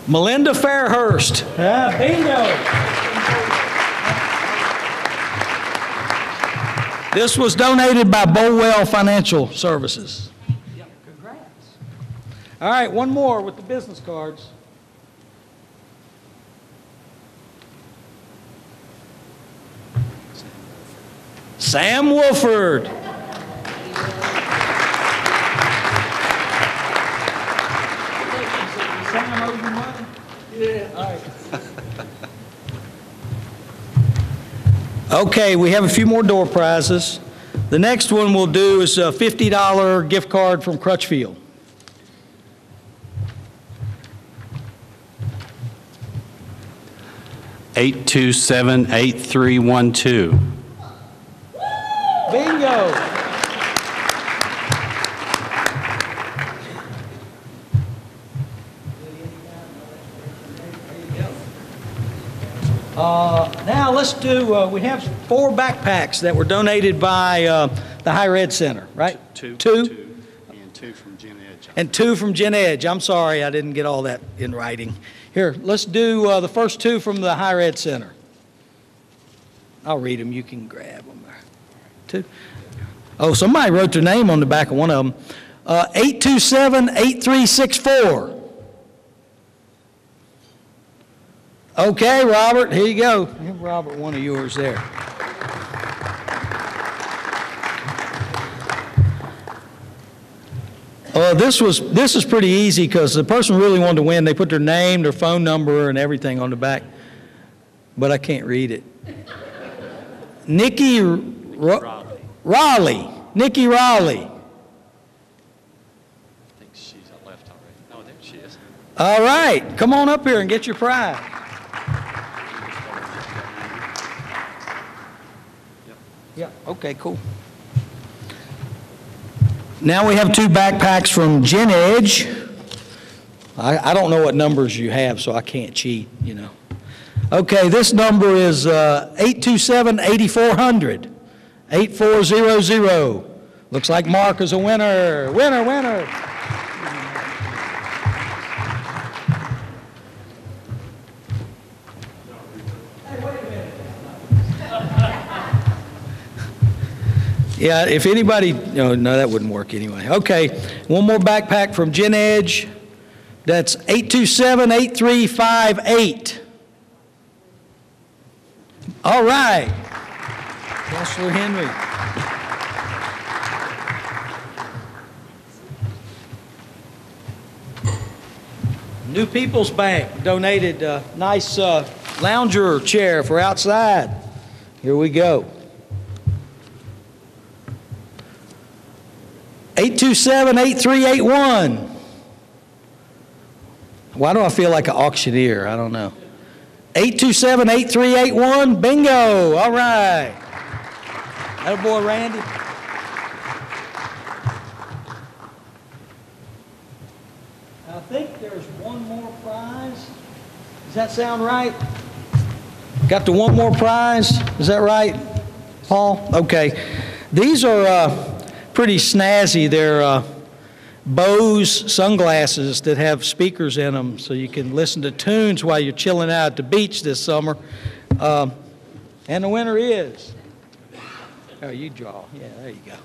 S4: Melinda Fairhurst. Bingo. This was donated by Bowell Financial Services. Congrats. All right, one more with the business cards. Sam Wolford. Sam owes you money? Yeah. All right. Okay, we have a few more door prizes. The next one we'll do is a $50 gift card from Crutchfield.
S10: (827-8312).
S4: Bingo. Now let's do, we have 4 backpacks that were donated by the Higher Ed Center, right? Two?
S10: And 2 from Gen Edge.
S4: And 2 from Gen Edge. I'm sorry, I didn't get all that in writing. Here, let's do the first 2 from the Higher Ed Center. I'll read them. You can grab them. 2. Oh, somebody wrote their name on the back of one of them. 827-8364. Okay, Robert, here you go. Give Robert one of yours there. This is pretty easy because the person really wanted to win. They put their name, their phone number, and everything on the back, but I can't read it. Nikki Raleigh. Nikki Raleigh.
S10: I think she's left already. Oh, there she is.
S4: All right, come on up here and get your prize. Yeah, okay, cool. Now we have 2 backpacks from Gen Edge. I don't know what numbers you have, so I can't cheat, you know. Okay, this number is 827-8400, 8400. Looks like Mark is a winner. Winner, winner. Yeah, if anybody, no, that wouldn't work anyway. Okay, one more backpack from Gen Edge. That's 827-8358. All right. Counselor Henry. New People's Bank donated a nice lounger chair for outside. Here we go. 827-8381. Why do I feel like an auctioneer? I don't know. 827-8381. Bingo. All right. That boy, Randy. I think there's one more prize. Does that sound right? Got the one more prize? Is that right, Paul? Okay. These are pretty snazzy. They're Bose sunglasses that have speakers in them so you can listen to tunes while you're chilling out at the beach this summer. And the winner is, oh, you draw. Yeah, there you go.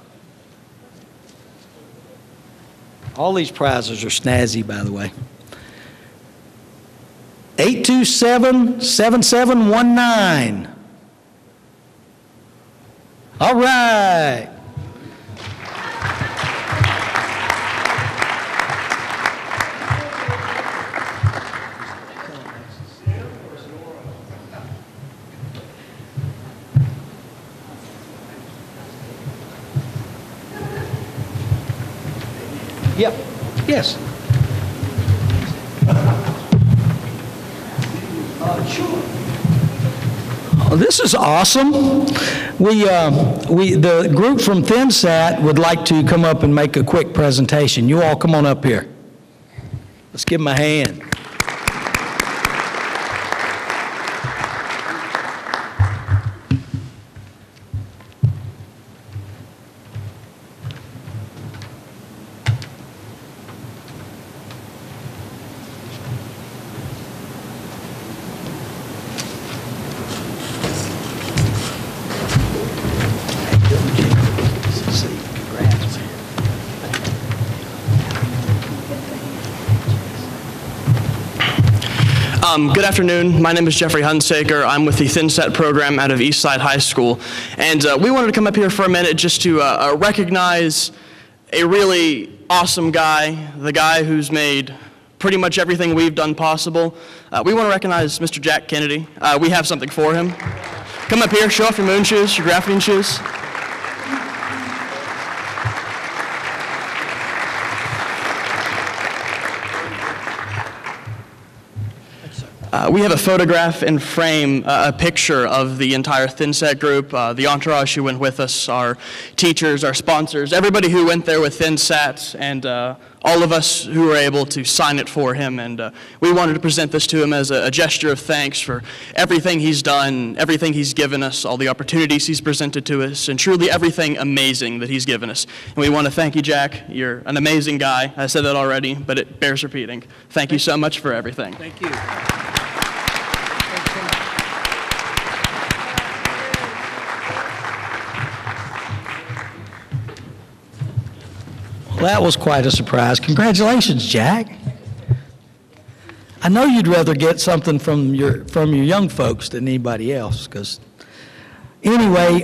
S4: All these prizes are snazzy, by the way. 827-7719. All right. Yep. Yes. Sure. Well, this is awesome. The group from ThinSat would like to come up and make a quick presentation. You all come on up here. Let's give them a hand.
S11: Good afternoon. My name is Jeffrey Hunsaker. I'm with the ThinSat program out of Eastside High School. And we wanted to come up here for a minute just to recognize a really awesome guy, the guy who's made pretty much everything we've done possible. We want to recognize Mr. Jack Kennedy. We have something for him. Come up here, show off your moon shoes, your graphene shoes. We have a photograph and frame, a picture of the entire ThinSat group, the entourage who went with us, our teachers, our sponsors, everybody who went there with ThinSat, and all of us who were able to sign it for him. And we wanted to present this to him as a gesture of thanks for everything he's done, everything he's given us, all the opportunities he's presented to us, and truly everything amazing that he's given us. And we want to thank you, Jack. You're an amazing guy. I said that already, but it bears repeating. Thank you so much for everything.
S9: Thank you.
S4: Well, that was quite a surprise. Congratulations, Jack. I know you'd rather get something from your young folks than anybody else, because anyway,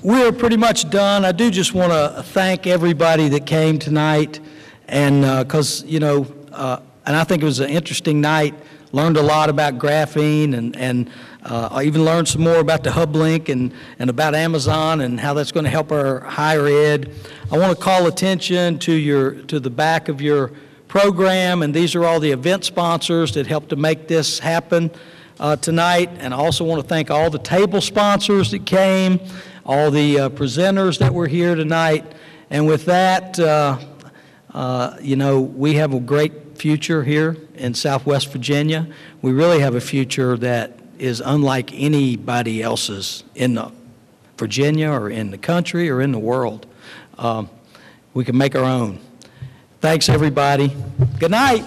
S4: we're pretty much done. I do just want to thank everybody that came tonight, and because, and I think it was an interesting night. Learned a lot about graphene, and I even learned some more about the HubLink and about Amazon and how that's going to help our higher ed. I want to call attention to the back of your program, and these are all the event sponsors that helped to make this happen tonight. And I also want to thank all the table sponsors that came, all the presenters that were here tonight. And with that, we have a great future here in Southwest Virginia. We really have a future that is unlike anybody else's in Virginia or in the country or in the world. We can make our own. Thanks, everybody. Good night.